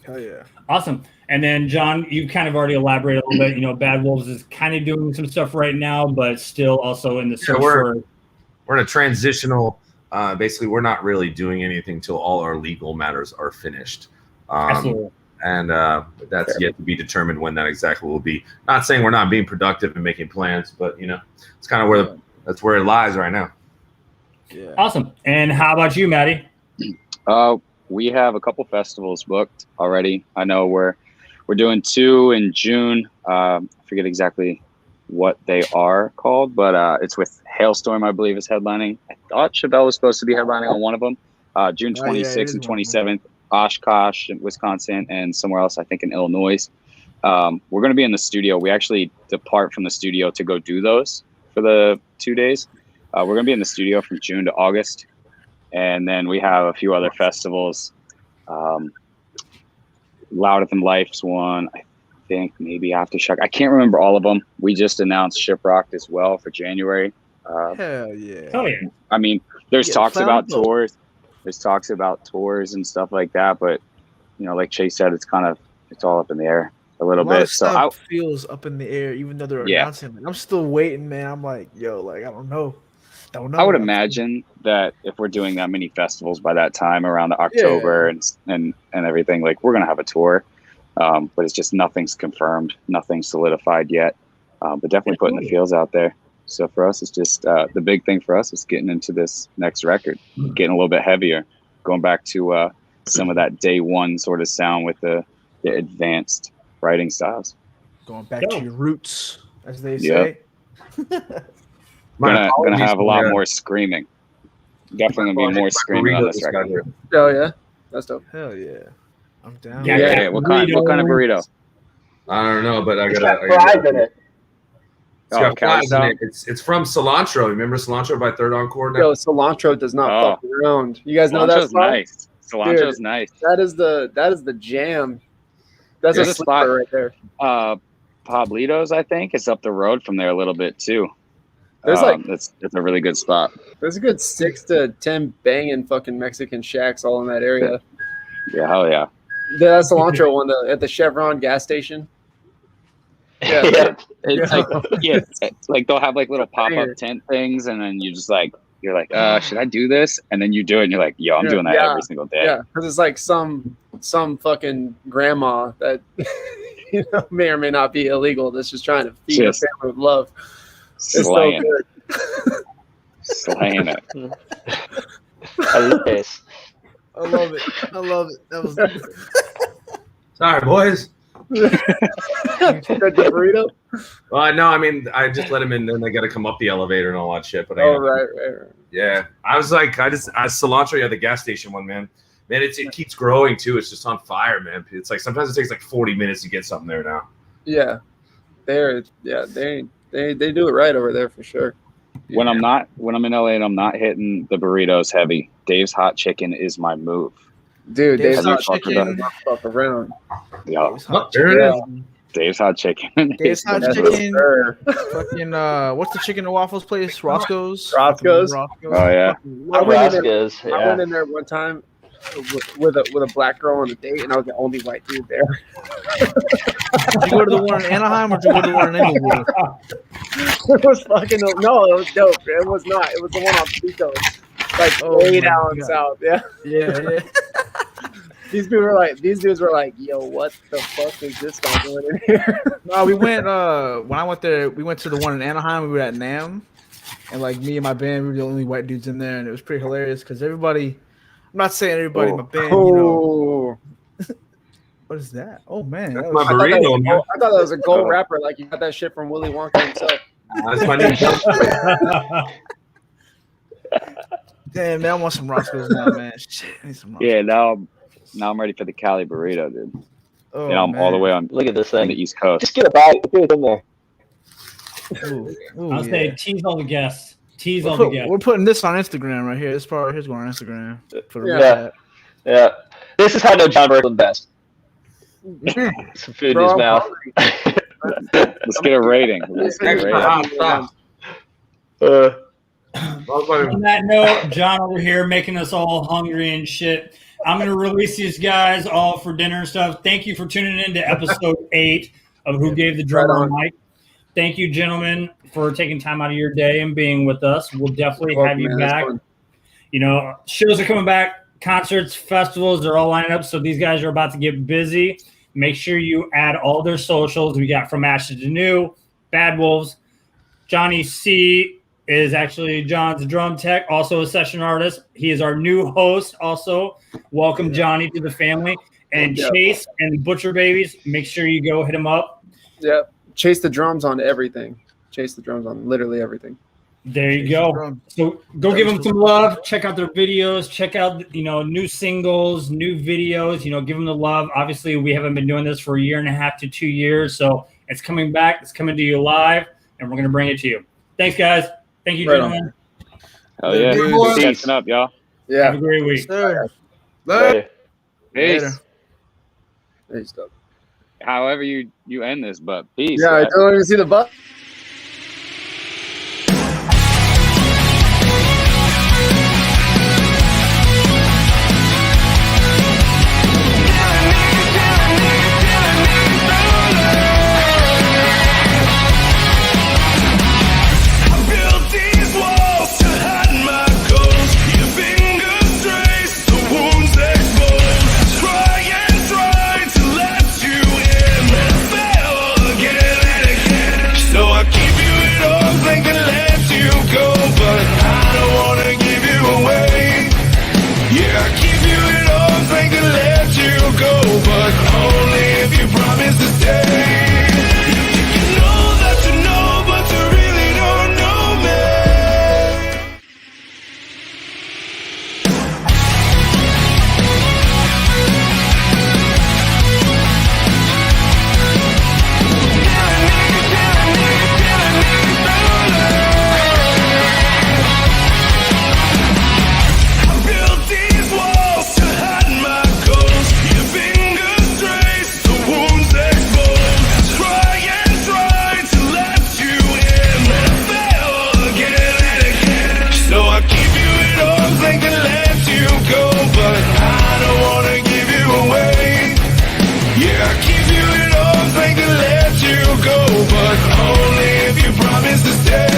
Hell yeah. Awesome. And then John, you kind of already elaborated a little bit. Bad Wolves is kind of doing some stuff right now, but still also in the search for. We're in a transitional. Basically, we're not really doing anything till all our legal matters are finished. Absolutely. and that's yet to be determined when that exactly will be. Not saying we're not being productive and making plans, but it's kind of where that's where it lies right now. Yeah. Awesome. And how about you, Maddie? We have a couple festivals booked already. I know we're doing 2 in June. I forget exactly what they are called, but it's with Hailstorm, I believe, is headlining. I thought Chevelle was supposed to be headlining on one of them. June 26th and 27th, Oshkosh in Wisconsin, and somewhere else, I think in Illinois. We're going to be in the studio. We actually depart from the studio to go do those for the 2 days. We're going to be in the studio from June to August. And then we have a few other festivals. Louder Than Life's one, I think maybe Aftershock. I can't remember all of them. We just announced Shiprocked as well for January. Hell yeah. Oh, yeah. I mean, there's talks about tours. There's talks about tours and stuff like that. But, like Chase said, it's all up in the air a little bit. So stuff feels up in the air, even though they're announcing it. I'm still waiting, man. I'm like, yo, like, I don't know. I would imagine that if we're doing that many festivals by that time around October and everything, like we're going to have a tour, but it's just nothing's confirmed, nothing's solidified yet, but definitely putting the feels out there. So for us, it's just the big thing for us is getting into this next record, getting a little bit heavier, going back to some of that day one sort of sound with the advanced writing styles. Going back to your roots, as they say. Gonna have a lot more screaming. Definitely gonna be more screaming on this record. Oh yeah, that's dope. Hell yeah, I'm down. Yeah. What kind of burrito? I don't know, but I It's got got fries in it. It's got fries in it. It's from Cilantro. Remember Cilantro by Third Encore? Yo, Cilantro does not fuck around. You guys know that song? Nice. Cilantro's nice. That is the jam. That's a spot right there. Pablito's, I think, is up the road from there a little bit too. There's it's a really good spot. There's a good 6 to 10 banging fucking Mexican shacks all in that area. Yeah, hell yeah. The Cilantro one at the Chevron gas station. Yeah. It's like they'll have like little pop-up tent things, and then you're like, should I do this? And then you do it, and you're like, yo, I'm doing that every single day. Yeah, because it's like some fucking grandma that may or may not be illegal that's just trying to feed her family with love. Slaying it. Slaying it. I love this. I love it. That was sorry, boys. The burrito? Well, no, I mean, I just let him in, then I got to come up the elevator and all that shit. But right. Yeah, I was like, Cilantro, the gas station one, man. Man, it keeps growing too. It's just on fire, man. It's like sometimes it takes like 40 minutes to get something there now. Yeah, they do it right over there for sure. When I'm in LA and I'm not hitting the burritos heavy, Dave's Hot Chicken is my move. Dude, Dave's Hot Chicken. Chicken. Fuck around. Yeah. There it is. Dave's Hot Chicken. Dave's Hot Chicken. Fucking what's the chicken and waffles place? Roscoe's. Roscoe's. Oh yeah. I went in there one time with a black girl on a date, and I was the only white dude there. Did you go to the one in Anaheim or did you go to the one in Inglewood? It was fucking it was dope. It was not. It was the one on Pico, like way down south. Yeah. These dudes were like, yo, what the fuck is this guy doing in here? No, we went when I went there, we went to the one in Anaheim. We were at NAMM, and like me and my band, we were the only white dudes in there, and it was pretty hilarious because everybody. I'm not saying everybody in my band, What is that? Oh man, that's my burrito, man. I thought that was a gold wrapper, like you got that shit from Willy Wonka himself. That's my new Damn, man, I want some Roscoe's now, man. Shit, I need some Roscoe's. Yeah, now I'm ready for the Cali burrito, dude. Oh, and I'm all the way on. Look at this thing. The East Coast. Just get a bag. Put it in there. I'll say tease all the guests. We're putting this on Instagram right here. This part right here is going on Instagram. Yeah. This is how I know John Boecklin best. Some food in his mouth. Let's get a rating. On that note, John over here making us all hungry and shit. I'm going to release these guys all for dinner and stuff. Thank you for tuning in to episode 8 of Who Gave the Drummer a Mic. Thank you, gentlemen, for taking time out of your day and being with us. We'll definitely have you back. Shows are coming back concerts, festivals, they're all lining up. So these guys are about to get busy. Make sure you add all their socials. We got From Ashes to New, Bad Wolves. Johnny C is actually John's drum tech, also a session artist. He is our new host also. Welcome, Johnny, to the family. And Chase and Butcher Babies, make sure you go hit him up. Yeah, Chase the drums on everything. Chase the drums on literally everything. There you go. So go give them some love. Check out their videos. Check out, new singles, new videos. Give them the love. Obviously, we haven't been doing this for a 1.5 to 2 years. So it's coming back. It's coming to you live, and we're going to bring it to you. Thanks, guys. Thank you, gentlemen. Hell yeah. Peace. Up, y'all. Yeah. Have a great week. Later. Peace. Peace. However you end this, but peace. Yeah, I don't even see the button. But only if you promise to stay. You know that you know, but you really don't know me. I built these walls to hide my ghost. Your fingers trace the wounds exposed. Try to let you in, but I fail again and again. So I keep you at arm's length and let you go, but I don't wanna give you away. Yeah, I keep you at arm's length and let you go, but only if you promise to stay.